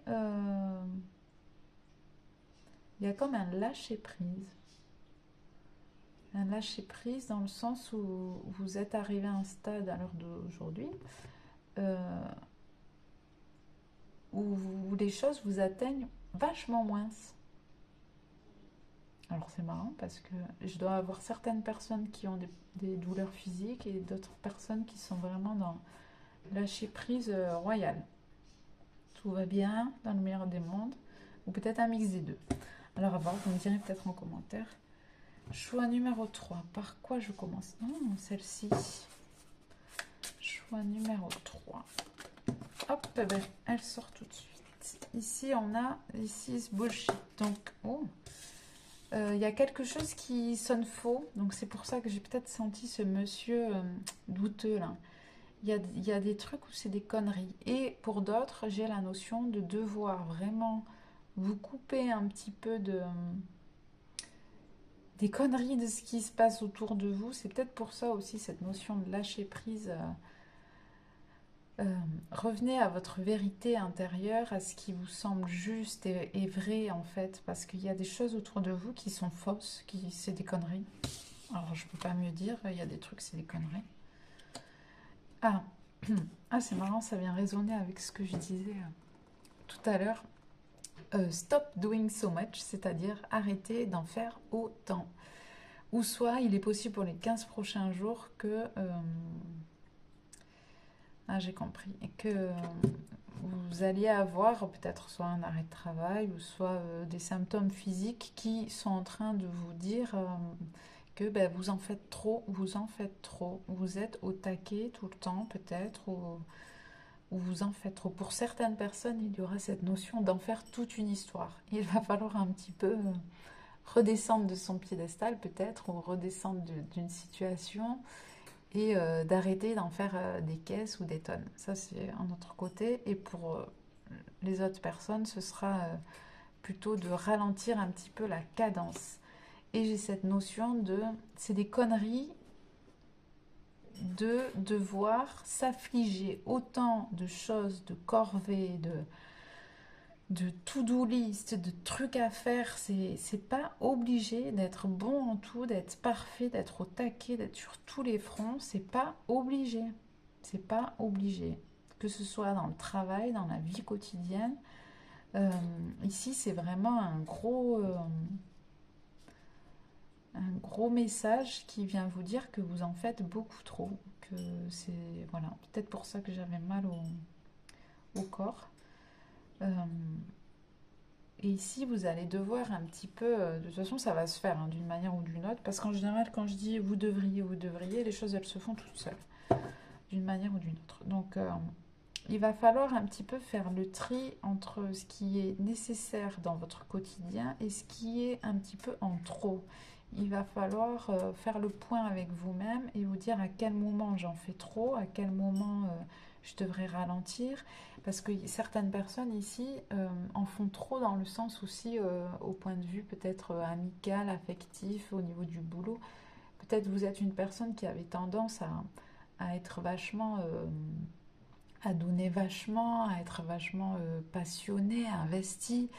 il y a comme un lâcher-prise. Un lâcher-prise dans le sens où vous êtes arrivé à un stade à l'heure d'aujourd'hui où les choses vous atteignent vachement moins. Alors c'est marrant parce que je dois avoir certaines personnes qui ont des douleurs physiques et d'autres personnes qui sont vraiment dans lâcher prise royal. Tout va bien dans le meilleur des mondes, ou peut-être un mix des deux. Alors à voir, vous me direz peut-être en commentaire. Choix numéro 3, par quoi je commence? Celle-ci. Choix numéro 3. Hop, ben, elle sort tout de suite. Ici on a, ici bullshit. Donc, il y a quelque chose qui sonne faux, donc c'est pour ça que j'ai peut-être senti ce monsieur douteux là. Il y a des trucs où c'est des conneries. Et pour d'autres, j'ai la notion de devoir vraiment vous couper un petit peu des conneries de ce qui se passe autour de vous. C'est peut-être pour ça aussi cette notion de lâcher prise. Revenez à votre vérité intérieure, à ce qui vous semble juste et vrai en fait, parce qu'il y a des choses autour de vous qui sont fausses, c'est des conneries. Alors je peux pas mieux dire, il y a des trucs c'est des conneries. Ah c'est marrant, ça vient résonner avec ce que je disais tout tout à l'heure, stop doing so much, c'est-à-dire arrêter d'en faire autant. Ou soit il est possible pour les 15 prochains jours que... j'ai compris. Que vous alliez avoir peut-être soit un arrêt de travail ou soit des symptômes physiques qui sont en train de vous dire que ben, vous en faites trop, vous en faites trop. Vous êtes au taquet tout le temps peut-être ou vous en faites trop. Pour certaines personnes, il y aura cette notion d'en faire toute une histoire. Il va falloir un petit peu redescendre de son piédestal peut-être ou redescendre d'une situation et d'arrêter d'en faire des caisses ou des tonnes. Ça, c'est un autre côté. Et pour les autres personnes, ce sera plutôt de ralentir un petit peu la cadence. Et j'ai cette notion de... C'est des conneries de devoir s'affliger autant de choses, de corvées, de to-do list, de trucs à faire. C'est pas obligé d'être bon en tout, d'être parfait, d'être au taquet, d'être sur tous les fronts. C'est pas obligé. C'est pas obligé. Que ce soit dans le travail, dans la vie quotidienne. Ici, c'est vraiment un gros message qui vient vous dire que vous en faites beaucoup trop. Que c'est, voilà, peut-être pour ça que j'avais mal au corps. Et ici, vous allez devoir un petit peu... de toute façon, ça va se faire d'une manière ou d'une autre. Parce qu'en général, quand je dis vous devriez, les choses, elles se font toutes seules. D'une manière ou d'une autre. Donc, il va falloir un petit peu faire le tri entre ce qui est nécessaire dans votre quotidien et ce qui est un petit peu en trop. Il va falloir faire le point avec vous-même et vous dire à quel moment j'en fais trop, à quel moment je devrais ralentir. Parce que certaines personnes ici en font trop dans le sens aussi au point de vue peut-être amical, affectif, au niveau du boulot. Peut-être vous êtes une personne qui avait tendance à être vachement... à donner vachement, à être vachement passionné, investi.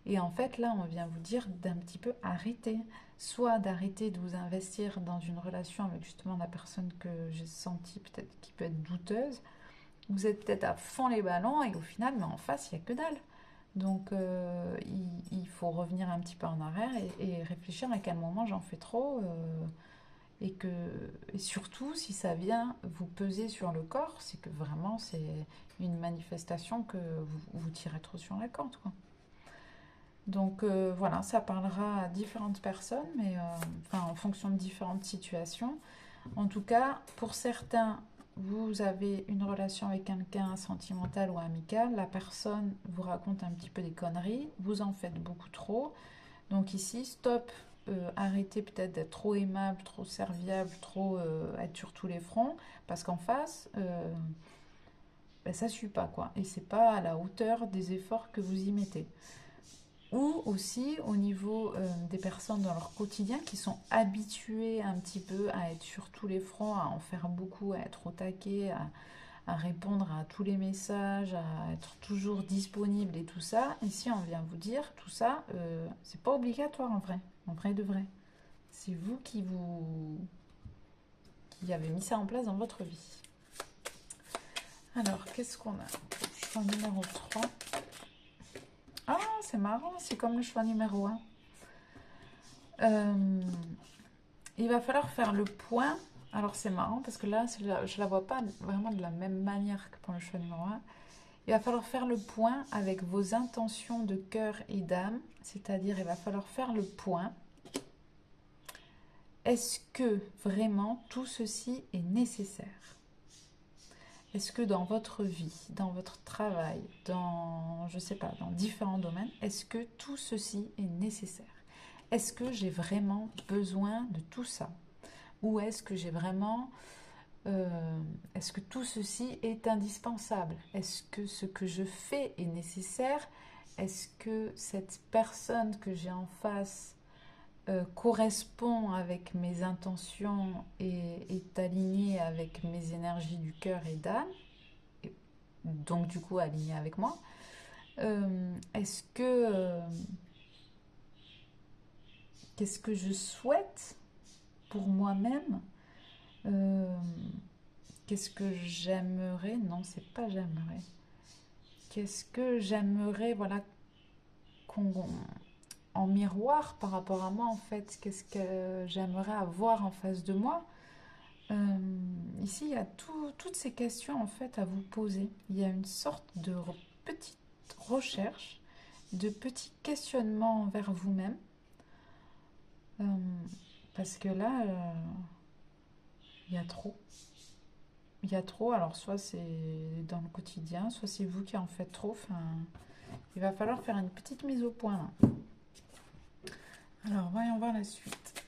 Et en fait, là, on vient vous dire d'un petit peu arrêter. Soit d'arrêter de vous investir dans une relation avec justement la personne que j'ai sentie peut-être qui peut être douteuse. Vous êtes peut-être à fond les ballons et au final, mais en face, il n'y a que dalle. Donc, il faut revenir un petit peu en arrière et réfléchir à quel moment j'en fais trop. Et surtout, si ça vient vous peser sur le corps, c'est que vraiment c'est une manifestation que vous tirez trop sur la corde, quoi. Donc voilà, ça parlera à différentes personnes, mais enfin, en fonction de différentes situations. En tout cas, pour certains, vous avez une relation avec quelqu'un sentimental ou amical, la personne vous raconte un petit peu des conneries, vous en faites beaucoup trop. Donc ici, stop, arrêtez peut-être d'être trop aimable, trop serviable, trop être sur tous les fronts, parce qu'en face, ben, ça ne suit pas, quoi. Et c'est pas à la hauteur des efforts que vous y mettez. Ou aussi au niveau des personnes dans leur quotidien qui sont habituées un petit peu à être sur tous les fronts, à en faire beaucoup, à être au taquet, à répondre à tous les messages, à être toujours disponible et tout ça. Ici, on vient vous dire, tout ça, c'est pas obligatoire en vrai de vrai. C'est vous qui avez mis ça en place dans votre vie. Alors, qu'est-ce qu'on a? Choix numéro 3. Ah, c'est marrant, c'est comme le choix numéro 1. Il va falloir faire le point. Alors, c'est marrant parce que là, je ne la vois pas vraiment de la même manière que pour le choix numéro 1. Il va falloir faire le point avec vos intentions de cœur et d'âme. C'est-à-dire, il va falloir faire le point. Est-ce que vraiment tout ceci est nécessaire? Est-ce que dans votre vie, dans votre travail, dans, je sais pas, dans différents domaines, est-ce que tout ceci est nécessaire? Est-ce que j'ai vraiment besoin de tout ça? Ou est-ce que j'ai vraiment... est-ce que tout ceci est indispensable? Est-ce que ce que je fais est nécessaire? Est-ce que cette personne que j'ai en face correspond avec mes intentions et est alignée avec mes énergies du cœur et d'âme? Donc du coup alignée avec moi. Est-ce que qu'est-ce que je souhaite pour moi-même? Qu'est-ce que j'aimerais? Non, c'est pas j'aimerais. qu'est-ce que j'aimerais, voilà, en miroir par rapport à moi, en fait, qu'est-ce que j'aimerais avoir en face de moi. Ici, il y a toutes ces questions, en fait, à vous poser. Il y a une sorte de petite recherche, de petits questionnements envers vous-même. Euh, Parce que là, il y a trop. Il y a trop, alors soit c'est dans le quotidien, soit c'est vous qui en faites trop. Enfin, il va falloir faire une petite mise au point là. Alors, voyons voir la suite.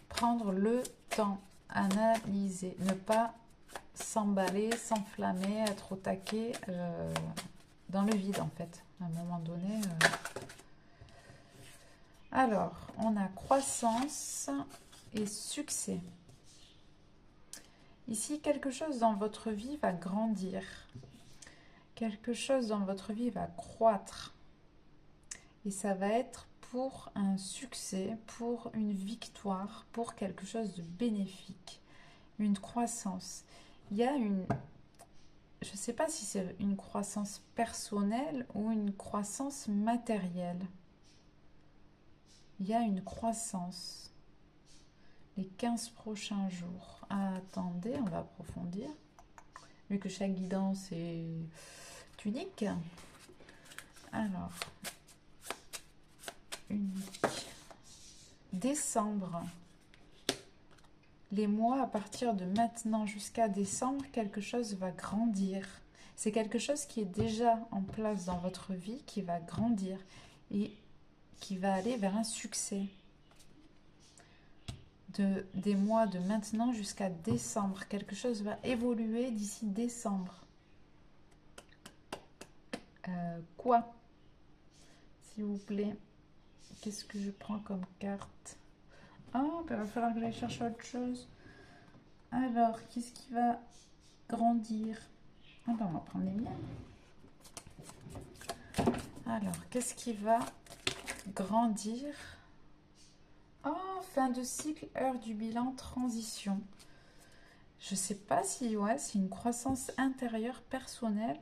Prendre le temps, analyser, ne pas s'emballer, s'enflammer, être au taquet dans le vide en fait. À un moment donné. Alors, on a croissance et succès. Ici, quelque chose dans votre vie va grandir. Quelque chose dans votre vie va croître. Et ça va être pour un succès, pour une victoire, pour quelque chose de bénéfique. Une croissance. Il y a une... Je ne sais pas si c'est une croissance personnelle ou une croissance matérielle. Il y a une croissance. Les 15 prochains jours. Ah, attendez, on va approfondir. Vu que chaque guidance est unique. Alors, unique. Décembre. Les mois à partir de maintenant jusqu'à décembre, quelque chose va grandir. C'est quelque chose qui est déjà en place dans votre vie, qui va grandir et qui va aller vers un succès. Des mois de maintenant jusqu'à décembre. Quelque chose va évoluer d'ici décembre. Quoi? S'il vous plaît. Qu'est-ce que je prends comme carte? Oh, il va falloir que j'aille chercher autre chose. Alors, qu'est-ce qui va grandir? Ah ben, on va prendre les miennes. Alors, qu'est-ce qui va grandir? Oh, fin de cycle, heure du bilan, transition. Je sais pas si c'est une croissance intérieure personnelle,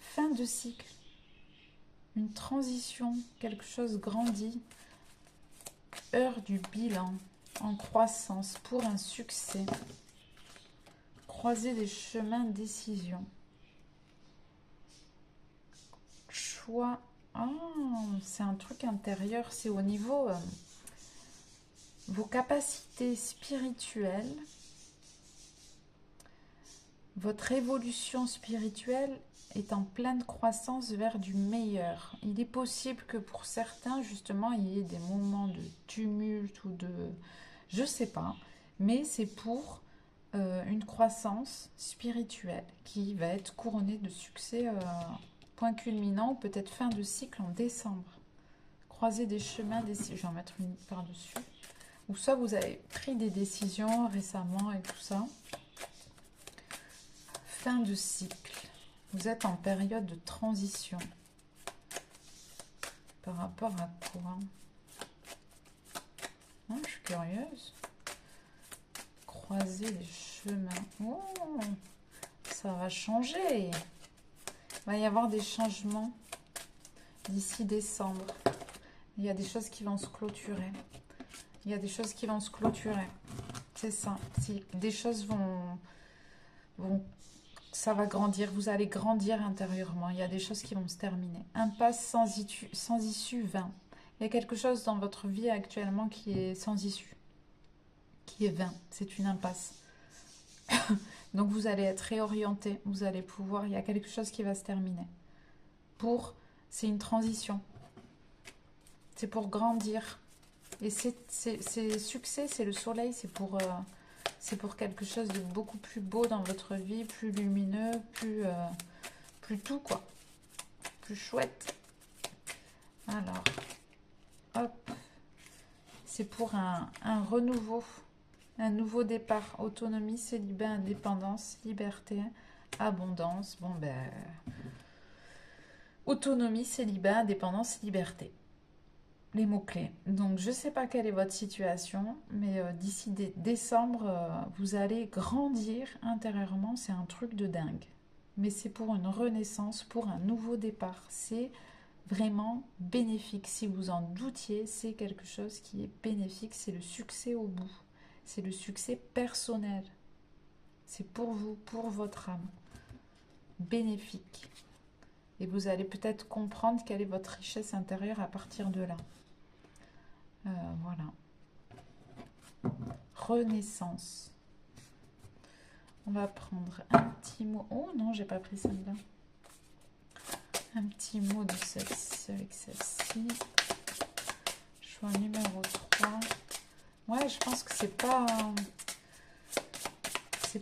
fin de cycle, une transition, quelque chose grandit, heure du bilan, en croissance pour un succès, croiser des chemins, décision, choix. Oh, c'est un truc intérieur, c'est au niveau vos capacités spirituelles, votre évolution spirituelle est en pleine croissance vers du meilleur. Il est possible que pour certains, justement, il y ait des moments de tumulte ou de... Je sais pas, mais c'est pour une croissance spirituelle qui va être couronnée de succès, point culminant, ou peut-être fin de cycle en décembre. Croiser des chemins, je vais en mettre une par-dessus. Ou soit vous avez pris des décisions récemment et tout ça. Fin de cycle. Vous êtes en période de transition. Par rapport à quoi? Je suis curieuse. Croiser les chemins. Oh, ça va changer. Il va y avoir des changements d'ici décembre. Il y a des choses qui vont se clôturer. Il y a des choses qui vont se clôturer. C'est ça. Des choses vont... Ça va grandir. Vous allez grandir intérieurement. Il y a des choses qui vont se terminer. Impasse sans issue 20. Il y a quelque chose dans votre vie actuellement qui est sans issue. Qui est 20. C'est une impasse. Donc vous allez être réorienté. Vous allez pouvoir... Il y a quelque chose qui va se terminer. C'est une transition. C'est pour grandir. Et c'est succès, c'est le soleil, c'est pour quelque chose de beaucoup plus beau dans votre vie, plus lumineux, plus tout quoi, plus chouette. Alors, hop, c'est pour un renouveau, un nouveau départ, autonomie, célibat, indépendance, liberté, abondance. Bon autonomie, célibat, indépendance, liberté. les mots-clés. Donc, je ne sais pas quelle est votre situation, mais d'ici décembre, vous allez grandir intérieurement. C'est un truc de dingue. Mais c'est pour une renaissance, pour un nouveau départ. C'est vraiment bénéfique. Si vous en doutiez, c'est quelque chose qui est bénéfique. C'est le succès au bout. C'est le succès personnel. C'est pour vous, pour votre âme. Bénéfique. Et vous allez peut-être comprendre quelle est votre richesse intérieure à partir de là. Voilà. Renaissance. On va prendre un petit mot. Oh non, j'ai pas pris celle-là. Un petit mot de celle-ci avec celle-ci. Choix numéro 3. Ouais, je pense que c'est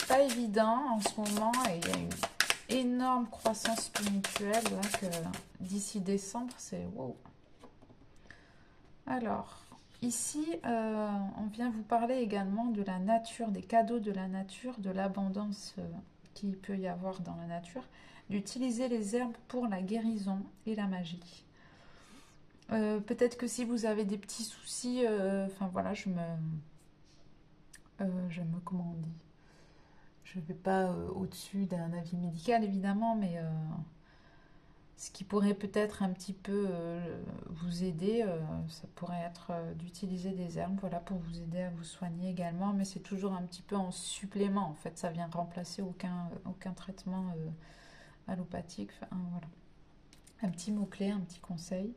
pas évident en ce moment et il y a une énorme croissance spirituelle là, que d'ici décembre, c'est wow. Alors, ici, on vient vous parler également de la nature, des cadeaux de la nature, de l'abondance qu'il peut y avoir dans la nature, d'utiliser les herbes pour la guérison et la magie. Peut-être que si vous avez des petits soucis, enfin voilà, comment on dit, je ne vais pas au-dessus d'un avis médical évidemment, mais ce qui pourrait peut-être un petit peu vous aider, ça pourrait être d'utiliser des herbes, voilà, pour vous aider à vous soigner également, mais c'est toujours un petit peu en supplément, en fait, ça vient remplacer aucun traitement allopathique, enfin, voilà. Un petit mot-clé, un petit conseil.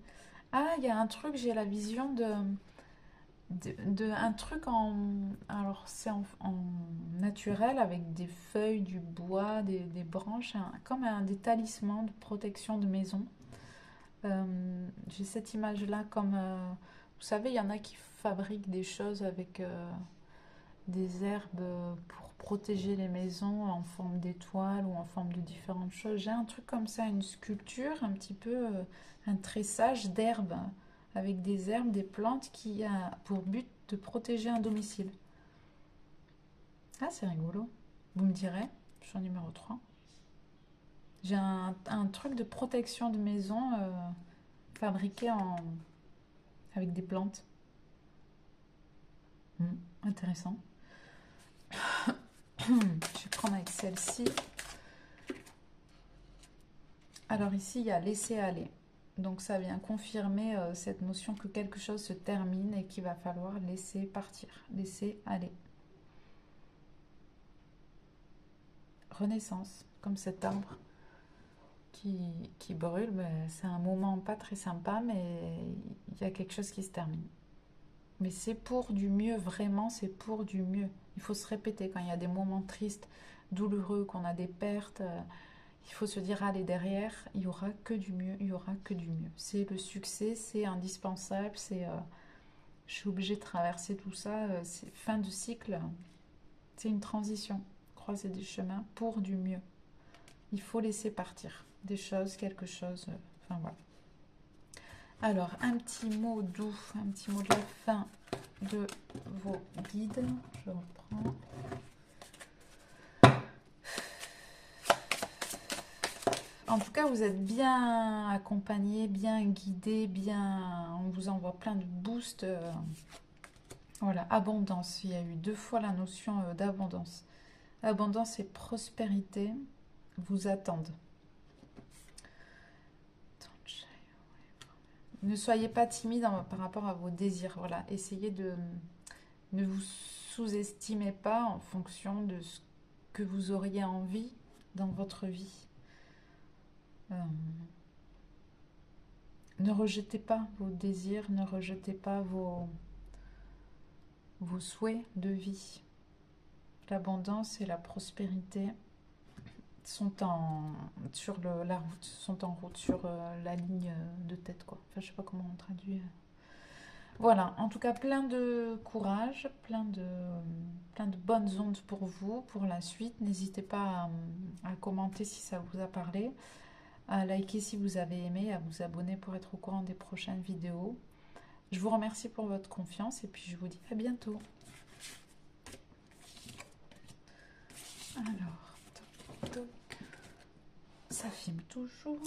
Ah, il y a un truc, j'ai la vision un truc alors c'est en naturel avec des feuilles, du bois, des branches, comme des talismans de protection de maison. J'ai cette image-là comme, vous savez, il y en a qui fabriquent des choses avec des herbes pour protéger les maisons en forme d'étoiles ou en forme de différentes choses. J'ai un truc comme ça, une sculpture, un petit peu un tressage d'herbes avec des herbes, des plantes qui a pour but de protéger un domicile. Ah, c'est rigolo. Vous me direz, choix numéro 3. J'ai un truc de protection de maison fabriqué avec des plantes. Intéressant. Je vais prendre avec celle-ci. Alors ici, il y a laisser aller. Donc ça vient confirmer cette notion que quelque chose se termine et qu'il va falloir laisser partir, laisser aller. Renaissance, comme cet arbre qui brûle, c'est un moment pas très sympa, mais il y a quelque chose qui se termine. Mais c'est pour du mieux, vraiment, c'est pour du mieux. Il faut se répéter quand il y a des moments tristes, douloureux, qu'on a des pertes. Il faut se dire, allez, derrière, il n'y aura que du mieux, il n'y aura que du mieux. C'est le succès, c'est indispensable, je suis obligée de traverser tout ça, c'est fin de cycle, c'est une transition, croiser des chemins pour du mieux. Il faut laisser partir des choses, quelque chose, enfin voilà. Alors, un petit mot doux, un petit mot de la fin de vos guides, je reprends. En tout cas, vous êtes bien accompagné, bien guidé, on vous envoie plein de boosts. Voilà, abondance. Il y a eu 2 fois la notion d'abondance. Abondance et prospérité vous attendent. Ne soyez pas timide par rapport à vos désirs. Voilà, essayez ne vous sous-estimez pas en fonction de ce que vous auriez envie dans votre vie. Ne rejetez pas vos désirs, ne rejetez pas vos souhaits de vie. L'abondance et la prospérité sont sur la route, sont en route sur la ligne de tête, quoi. Enfin, je sais pas comment on traduit. Voilà, en tout cas, plein de courage, plein de bonnes ondes pour vous, pour la suite. N'hésitez pas à commenter si ça vous a parlé, à liker si vous avez aimé, à vous abonner pour être au courant des prochaines vidéos. Je vous remercie pour votre confiance et puis je vous dis à bientôt. Alors, toc, toc. Ça filme toujours.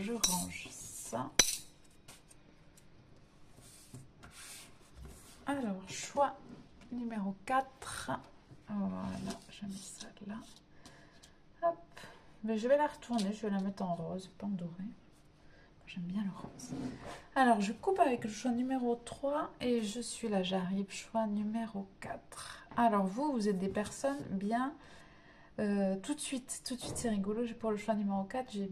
je range ça. Alors, choix numéro 4. Voilà, je mets ça là. Hop. Mais je vais la retourner, je vais la mettre en rose, pas en doré. J'aime bien le rose. Alors, je coupe avec le choix numéro 3 et je suis là, j'arrive, choix numéro 4. Alors, vous êtes des personnes bien... tout de suite, c'est rigolo. Pour le choix numéro 4, je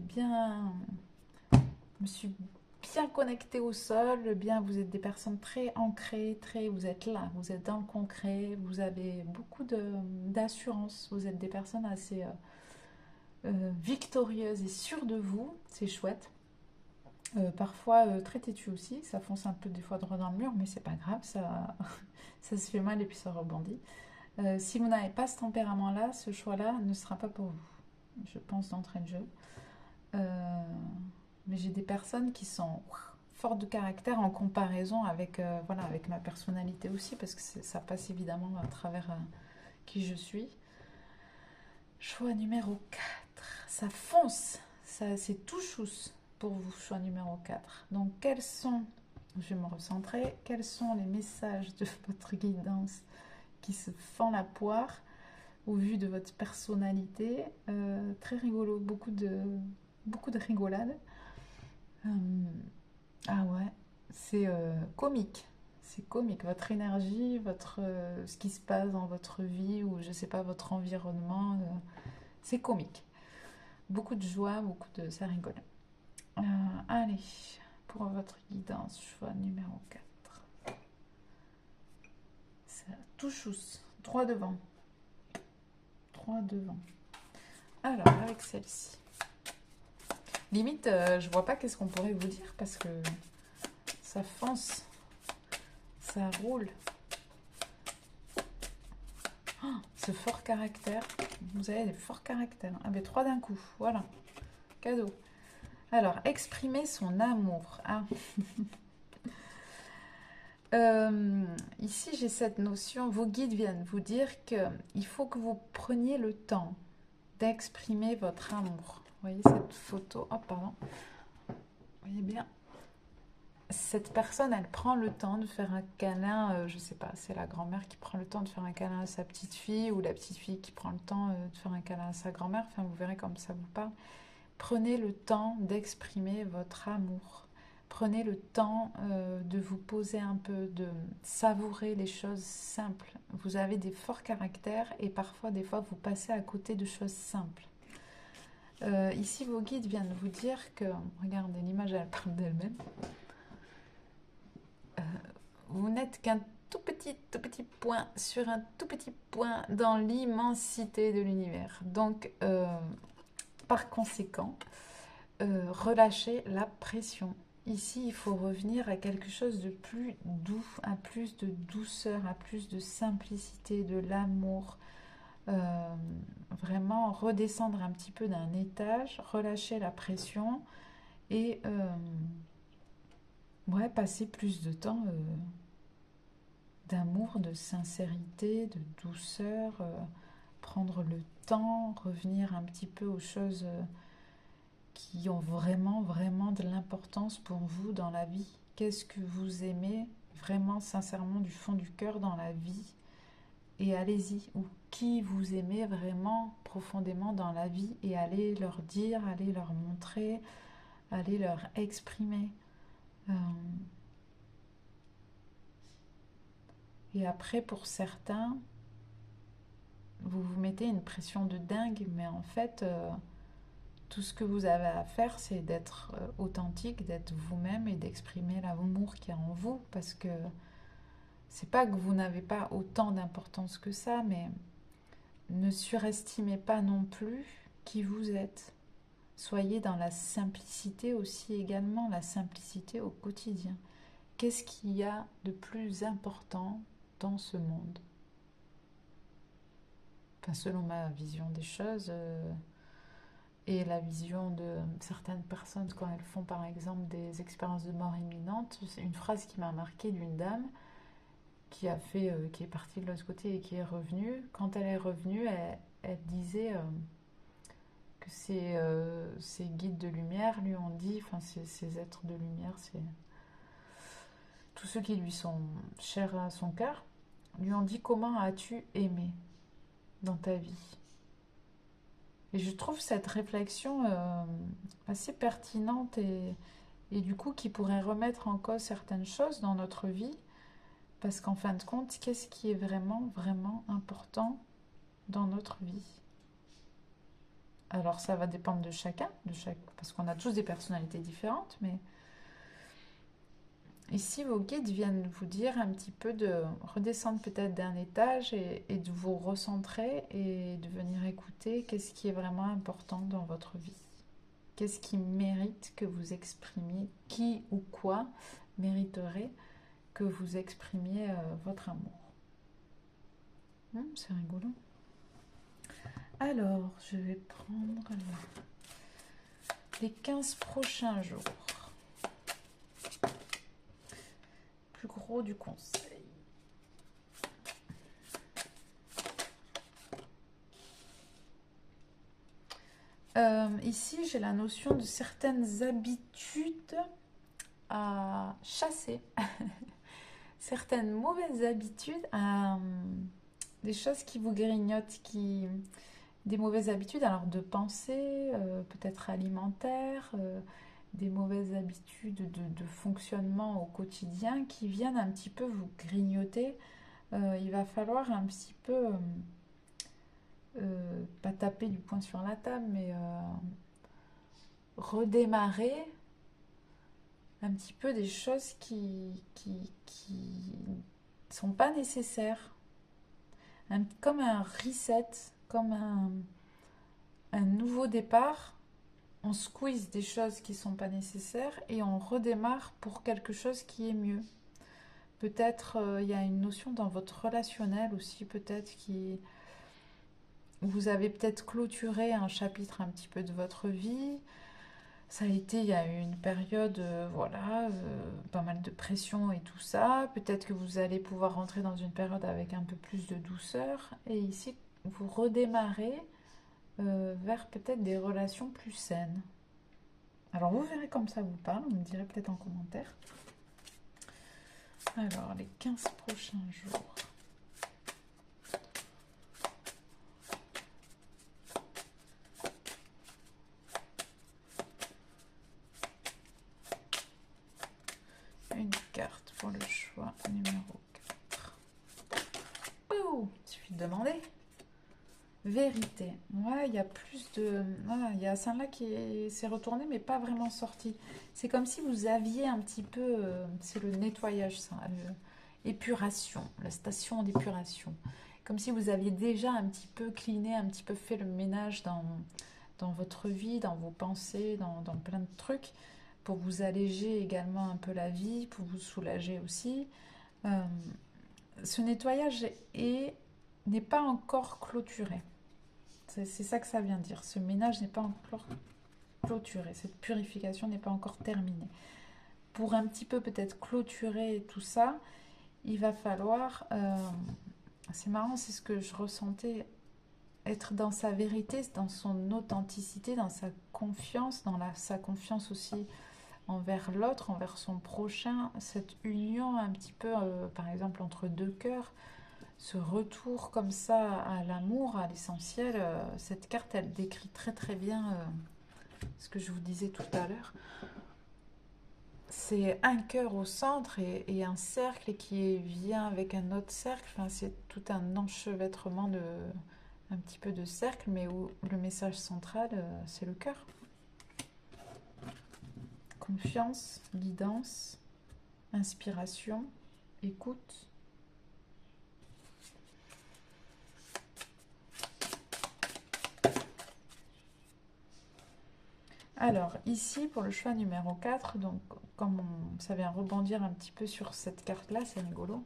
me suis bien connectée au sol. Bien, vous êtes des personnes très ancrées, vous êtes là, vous êtes dans le concret, vous avez beaucoup d'assurance. Vous êtes des personnes assez victorieuses et sûres de vous. C'est chouette. Parfois très têtu aussi, ça fonce un peu des fois droit dans le mur, mais c'est pas grave, ça, ça se fait mal et puis ça rebondit. Si vous n'avez pas ce tempérament-là, ce choix-là ne sera pas pour vous, je pense d'entrée de jeu. Mais j'ai des personnes qui sont fortes de caractère en comparaison avec, voilà, avec ma personnalité aussi, parce que ça passe évidemment à travers qui je suis. Choix numéro 4, ça fonce, c'est tout chousse. Pour vous, choix numéro 4. Donc, je vais me recentrer, quels sont les messages de votre guidance qui se fend la poire au vu de votre personnalité? Très rigolo, beaucoup de rigolade. Ah ouais, c'est comique. C'est comique, votre énergie, ce qui se passe dans votre vie ou je sais pas, votre environnement, c'est comique. Beaucoup de joie, ça rigole. Allez, pour votre guidance, choix numéro 4. C'est tout chousse. 3 devant. 3 devant. Alors, avec celle-ci. Limite, je vois pas qu'est-ce qu'on pourrait vous dire parce que ça fonce. Ça roule. Oh, ce fort caractère. Vous avez des forts caractères. Ah ben 3 d'un coup. Voilà. Cadeau. Alors, exprimer son amour. Ah. Ici, j'ai cette notion, vos guides viennent vous dire qu'il faut que vous preniez le temps d'exprimer votre amour. Vous voyez cette photo? Oh, pardon. Vous voyez bien? Cette personne, elle prend le temps de faire un câlin, je sais pas, c'est la grand-mère qui prend le temps de faire un câlin à sa petite fille ou la petite fille qui prend le temps de faire un câlin à sa grand-mère. Enfin, vous verrez comme ça vous parle. Prenez le temps d'exprimer votre amour. Prenez le temps de vous poser un peu, de savourer les choses simples. Vous avez des forts caractères et parfois, des fois, vous passez à côté de choses simples. Ici, vos guides viennent vous dire que, regardez, l'image, elle parle d'elle-même. Vous n'êtes qu'un tout petit point sur un tout petit point dans l'immensité de l'univers. Donc, par conséquent, relâchez la pression. Ici, il faut revenir à quelque chose de plus doux, à plus de douceur, à plus de simplicité, de l'amour. Vraiment redescendre un petit peu d'un étage, relâcher la pression et ouais, passer plus de temps d'amour, de sincérité, de douceur, prendre le temps, revenir un petit peu aux choses qui ont vraiment de l'importance pour vous dans la vie. Qu'est-ce que vous aimez vraiment sincèrement du fond du cœur dans la vie? Et allez-y. Ou qui vous aimez vraiment profondément dans la vie et allez leur dire, allez leur montrer, allez leur exprimer. Et après, pour certains, vous vous mettez une pression de dingue, mais en fait... tout ce que vous avez à faire, c'est d'être authentique, d'être vous-même et d'exprimer l'amour qu'il y a en vous. Parce que c'est pas que vous n'avez pas autant d'importance que ça, mais ne surestimez pas non plus qui vous êtes. Soyez dans la simplicité aussi également, la simplicité au quotidien. Qu'est-ce qu'il y a de plus important dans ce monde? Enfin, selon ma vision des choses... et la vision de certaines personnes quand elles font par exemple des expériences de mort imminente. C'est une phrase qui m'a marquée d'une dame qui est partie de l'autre côté et qui est revenue. Quand elle est revenue, elle disait que ces guides de lumière lui ont dit, enfin ces êtres de lumière, c'est tous ceux qui lui sont chers à son cœur, lui ont dit comment as-tu aimé dans ta vie. Et je trouve cette réflexion assez pertinente et du coup qui pourrait remettre en cause certaines choses dans notre vie, parce qu'en fin de compte, qu'est-ce qui est vraiment, vraiment important dans notre vie? Alors ça va dépendre de chacun, parce qu'on a tous des personnalités différentes, mais ici vos guides viennent vous dire un petit peu de redescendre peut-être d'un étage et de vous recentrer et de venir écouter qu'est-ce qui est vraiment important dans votre vie. Qu'est-ce qui mérite que vous exprimiez, qui ou quoi mériterait que vous exprimiez votre amour. C'est rigolo. Alors, je vais prendre les 15 prochains jours. Plus gros du conseil. Ici, j'ai la notion de certaines habitudes à chasser. Certaines mauvaises habitudes, des choses qui vous grignotent, des mauvaises habitudes, alors de pensée, peut-être alimentaire, des mauvaises habitudes de fonctionnement au quotidien qui viennent un petit peu vous grignoter. Il va falloir un petit peu, pas taper du poing sur la table, mais redémarrer un petit peu des choses qui sont pas nécessaires. Comme un reset, comme un nouveau départ. On squeeze des choses qui sont pas nécessaires et on redémarre pour quelque chose qui est mieux. Peut-être il y a une notion dans votre relationnel aussi, peut-être qui vous avez peut-être clôturé un chapitre un petit peu de votre vie. Ça a été, il y a eu une période, voilà, pas mal de pression et tout ça. Peut-être que vous allez pouvoir rentrer dans une période avec un peu plus de douceur. Et ici, vous redémarrez vers peut-être des relations plus saines. Alors, vous verrez comme ça vous parle, vous me direz peut-être en commentaire. Alors, les 15 prochains jours. Une carte pour le choix numéro 4. Oh, il suffit de demander. Vérité. Ouais, il y a plus de... Ah, il y a celle-là qui s'est retournée, mais pas vraiment sortie. C'est comme si vous aviez un petit peu... c'est le nettoyage, ça. Épuration. La station d'épuration. Comme si vous aviez déjà un petit peu cleané, un petit peu fait le ménage dans votre vie, dans vos pensées, dans plein de trucs, pour vous alléger également un peu la vie, pour vous soulager aussi. Ce nettoyage n'est pas encore clôturé. C'est ça que ça vient dire. Ce ménage n'est pas encore clôturé. Cette purification n'est pas encore terminée. Pour un petit peu peut-être clôturer tout ça, il va falloir... c'est marrant, c'est ce que je ressentais. Être dans sa vérité, dans son authenticité, dans sa confiance, sa confiance aussi envers l'autre, envers son prochain. Cette union un petit peu, par exemple, entre deux cœurs. Ce retour comme ça à l'amour, à l'essentiel, cette carte, elle décrit très très bien ce que je vous disais tout à l'heure. C'est un cœur au centre et un cercle qui vient avec un autre cercle. Enfin, c'est tout un enchevêtrement un petit peu de cercle, mais où le message central, c'est le cœur. Confiance, guidance, inspiration, écoute. Alors, ici, pour le choix numéro 4, donc, comme ça vient rebondir un petit peu sur cette carte-là, c'est rigolo,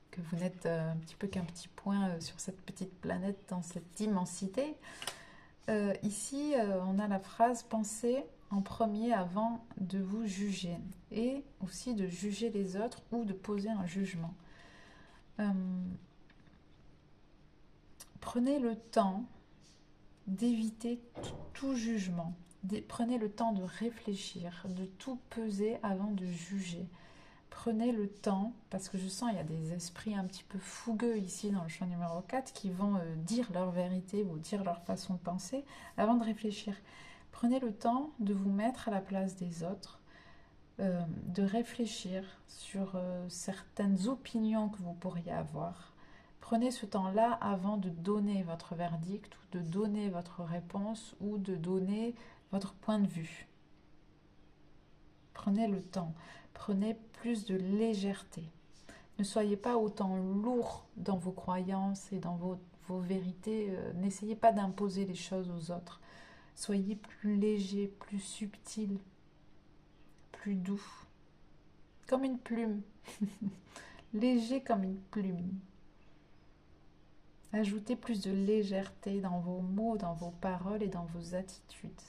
que vous n'êtes un petit peu qu'un petit point sur cette petite planète dans cette immensité. Ici, on a la phrase « Pensez en premier avant de vous juger » et aussi de juger les autres ou de poser un jugement. Prenez le temps d'éviter tout jugement. Prenez le temps de réfléchir, de tout peser avant de juger. Prenez le temps, parce que je sens il y a des esprits un petit peu fougueux ici dans le choix numéro 4 qui vont dire leur vérité ou dire leur façon de penser avant de réfléchir. Prenez le temps de vous mettre à la place des autres, de réfléchir sur certaines opinions que vous pourriez avoir. Prenez ce temps-là avant de donner votre verdict ou de donner votre réponse ou de donner votre point de vue. Prenez le temps, prenez plus de légèreté. Ne soyez pas autant lourd dans vos croyances et dans vos vérités. N'essayez pas d'imposer les choses aux autres. Soyez plus léger, plus subtil, plus doux. Comme une plume. Léger comme une plume. Ajoutez plus de légèreté dans vos mots, dans vos paroles et dans vos attitudes.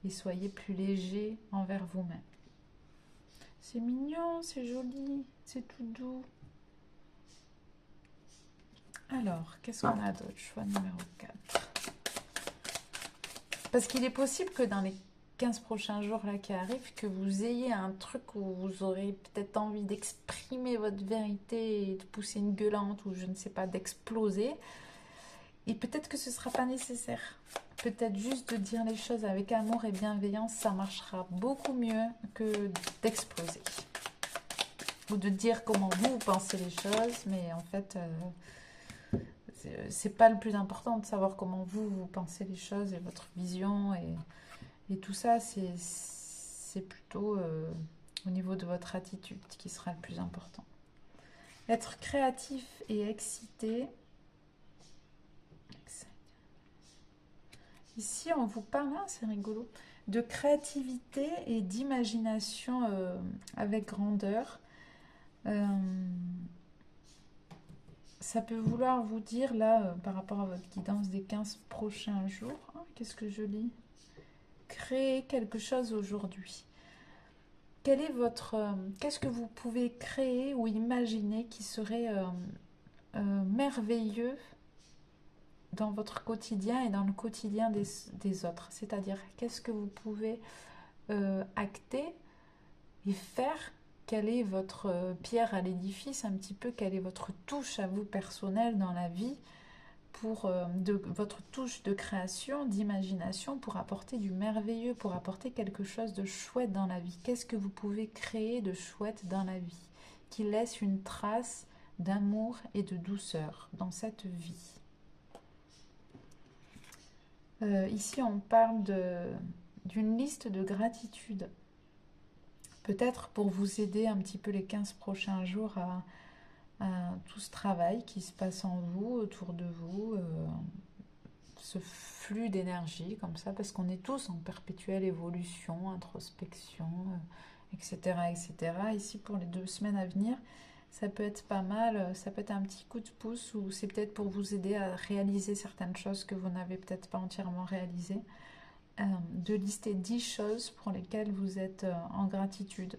Et soyez plus léger envers vous-même. C'est mignon, c'est joli, c'est tout doux. Alors, qu'est-ce qu'on a d'autre? Choix numéro 4. Parce qu'il est possible que dans les 15 prochains jours là qui arrivent, que vous ayez un truc où vous aurez peut-être envie d'exprimer votre vérité et de pousser une gueulante ou je ne sais pas, d'exploser. Et peut-être que ce ne sera pas nécessaire. Peut-être juste de dire les choses avec amour et bienveillance, ça marchera beaucoup mieux que d'exploser. Ou de dire comment vous pensez les choses, mais en fait, c'est pas le plus important de savoir comment vous pensez les choses et votre vision et tout ça, c'est plutôt au niveau de votre attitude qui sera le plus important. Être créatif et excité. Ici, on vous parle, c'est rigolo, de créativité et d'imagination avec grandeur. Ça peut vouloir vous dire, là, par rapport à votre guidance des 15 prochains jours, qu'est-ce que je lis? Créer quelque chose aujourd'hui. Quel est qu'est-ce que vous pouvez créer ou imaginer qui serait merveilleux dans votre quotidien et dans le quotidien des autres? C'est-à-dire, qu'est-ce que vous pouvez acter et faire? Quelle est votre pierre à l'édifice, un petit peu? Quelle est votre touche à vous personnelle dans la vie pour votre touche de création, d'imagination pour apporter du merveilleux, pour apporter quelque chose de chouette dans la vie? Qu'est-ce que vous pouvez créer de chouette dans la vie qui laisse une trace d'amour et de douceur dans cette vie? Ici, on parle d'une liste de gratitude. Peut-être pour vous aider un petit peu les 15 prochains jours à tout ce travail qui se passe en vous, autour de vous, ce flux d'énergie comme ça, parce qu'on est tous en perpétuelle évolution, introspection, etc., etc. Ici, pour les 2 semaines à venir, ça peut être pas mal, ça peut être un petit coup de pouce ou c'est peut-être pour vous aider à réaliser certaines choses que vous n'avez peut-être pas entièrement réalisées. De lister 10 choses pour lesquelles vous êtes en gratitude.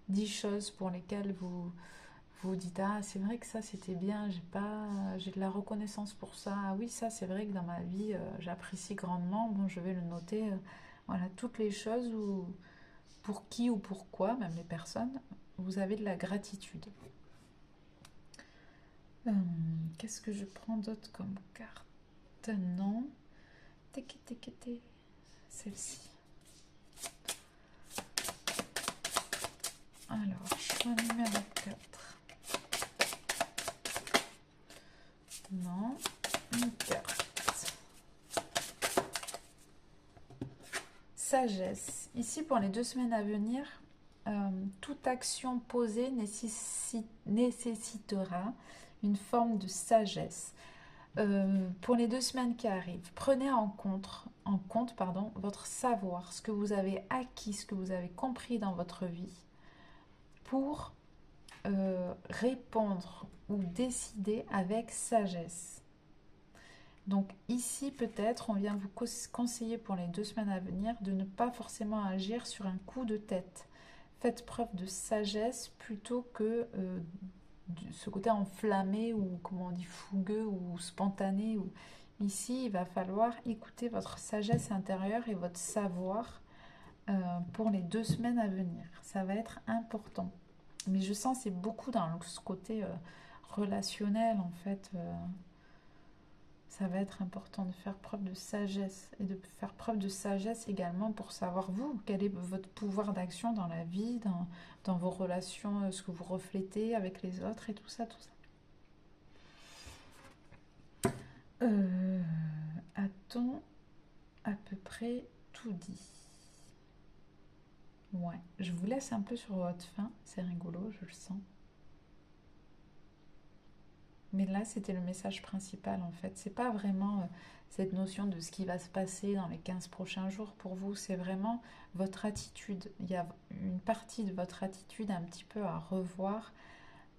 10 choses pour lesquelles vous dites, ah c'est vrai que ça c'était bien, j'ai de la reconnaissance pour ça, ah oui ça c'est vrai que dans ma vie j'apprécie grandement, bon je vais le noter, voilà, toutes les choses pour qui ou pourquoi, même les personnes, vous avez de la gratitude. Qu'est-ce que je prends d'autre comme carte? Non. Celle-ci. Alors, choix numéro 4. Non, une carte. Sagesse. Ici, pour les 2 semaines à venir, toute action posée nécessitera une forme de sagesse. Pour les 2 semaines qui arrivent, prenez en compte votre savoir, ce que vous avez acquis, ce que vous avez compris dans votre vie pour répondre ou décider avec sagesse. Donc ici peut-être on vient vous conseiller pour les 2 semaines à venir de ne pas forcément agir sur un coup de tête. Faites preuve de sagesse plutôt que ce côté enflammé ou comment on dit fougueux ou spontané. Ici, il va falloir écouter votre sagesse intérieure et votre savoir pour les 2 semaines à venir. Ça va être important. Mais je sens c'est beaucoup dans ce côté relationnel en fait. Ça va être important de faire preuve de sagesse et de faire preuve de sagesse également pour savoir vous, quel est votre pouvoir d'action dans la vie, dans vos relations, ce que vous reflétez avec les autres et tout ça, tout ça. A-t-on à peu près tout dit? Ouais, je vous laisse un peu sur votre faim, c'est rigolo, je le sens. Mais là, c'était le message principal en fait. C'est pas vraiment cette notion de ce qui va se passer dans les 15 prochains jours pour vous, c'est vraiment votre attitude. Il y a une partie de votre attitude un petit peu à revoir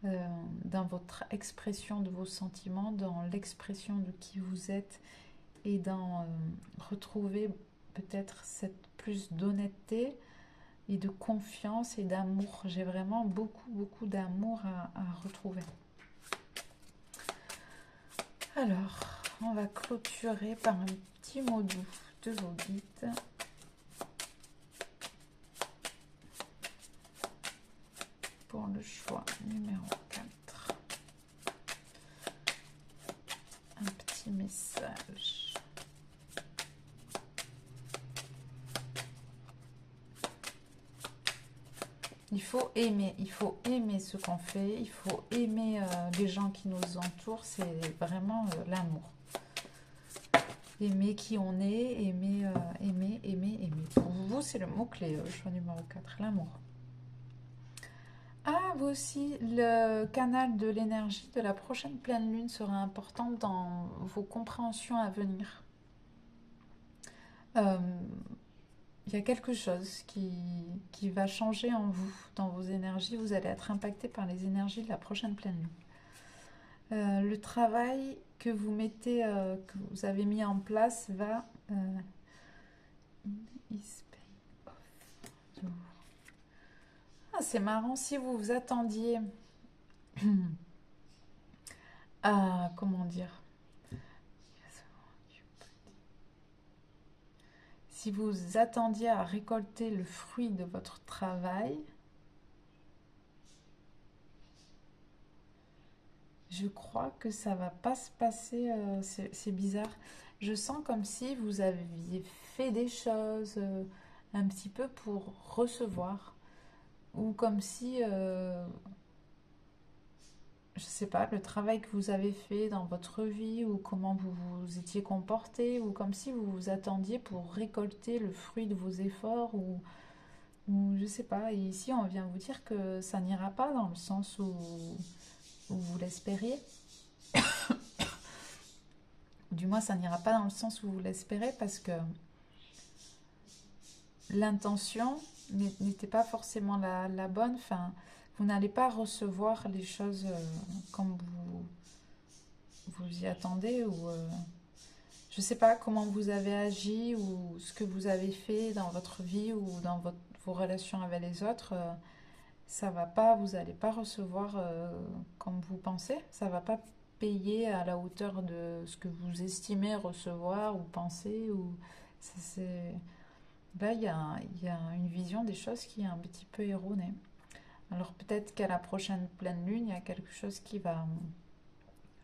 dans votre expression de vos sentiments, dans l'expression de qui vous êtes et dans retrouver peut-être cette plus d'honnêteté et de confiance et d'amour. J'ai vraiment beaucoup, beaucoup d'amour à retrouver. Alors, on va clôturer par un petit mot doux de vos guides. Pour le choix numéro 4. Un petit message. Il faut aimer ce qu'on fait, il faut aimer les gens qui nous entourent, c'est vraiment l'amour. Aimer qui on est, aimer. Pour vous, c'est le mot-clé, choix numéro 4, l'amour. Ah, vous aussi, le canal de l'énergie de la prochaine pleine lune sera important dans vos compréhensions à venir. Il y a quelque chose qui va changer en vous, dans vos énergies. Vous allez être impacté par les énergies de la prochaine pleine lune. Le travail que vous mettez, que vous avez mis en place va... Ah, c'est marrant, si vous vous attendiez à... Comment dire? Si vous attendiez à récolter le fruit de votre travail, je crois que ça va pas se passer, c'est bizarre. Je sens comme si vous aviez fait des choses un petit peu pour recevoir. Ou comme si, je sais pas, le travail que vous avez fait dans votre vie, ou comment vous vous étiez comporté, ou comme si vous vous attendiez pour récolter le fruit de vos efforts, ou je sais pas. Et ici, on vient vous dire que ça n'ira pas dans le sens où vous l'espériez. Du moins, ça n'ira pas dans le sens où vous l'espérez parce que l'intention n'était pas forcément la bonne. Enfin, vous n'allez pas recevoir les choses comme vous y attendez ou je ne sais pas comment vous avez agi ou ce que vous avez fait dans votre vie ou dans vos relations avec les autres. Ça va pas, vous n'allez pas recevoir comme vous pensez. Ça va pas payer à la hauteur de ce que vous estimez recevoir ou penser. Là, il y a une vision des choses qui est un petit peu erronée. Alors peut-être qu'à la prochaine pleine lune, il y a quelque chose qui va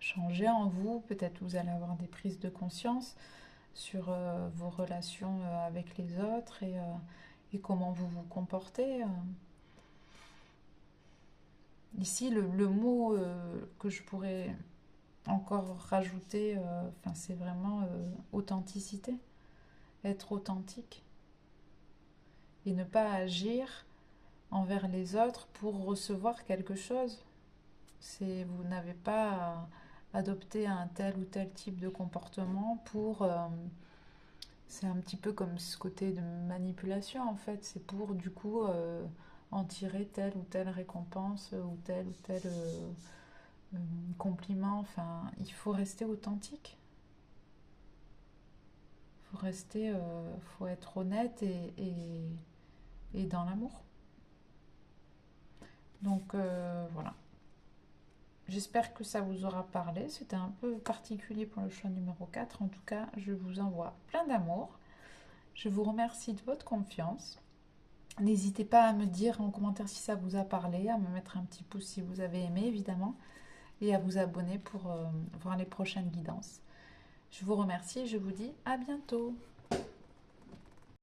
changer en vous. Peut-être vous allez avoir des prises de conscience sur vos relations avec les autres et comment vous vous comportez. Ici, le mot que je pourrais encore rajouter, c'est vraiment authenticité. Être authentique et ne pas agir envers les autres pour recevoir quelque chose. Vous n'avez pas à adopter un tel ou tel type de comportement pour... c'est un petit peu comme ce côté de manipulation en fait. C'est pour du coup en tirer telle ou telle récompense ou tel compliment. Enfin, il faut rester authentique. Faut être honnête et dans l'amour. Donc voilà. J'espère que ça vous aura parlé. C'était un peu particulier pour le choix numéro 4. En tout cas, je vous envoie plein d'amour. Je vous remercie de votre confiance. N'hésitez pas à me dire en commentaire si ça vous a parlé, à me mettre un petit pouce si vous avez aimé, évidemment, et à vous abonner pour voir les prochaines guidances. Je vous remercie et je vous dis à bientôt.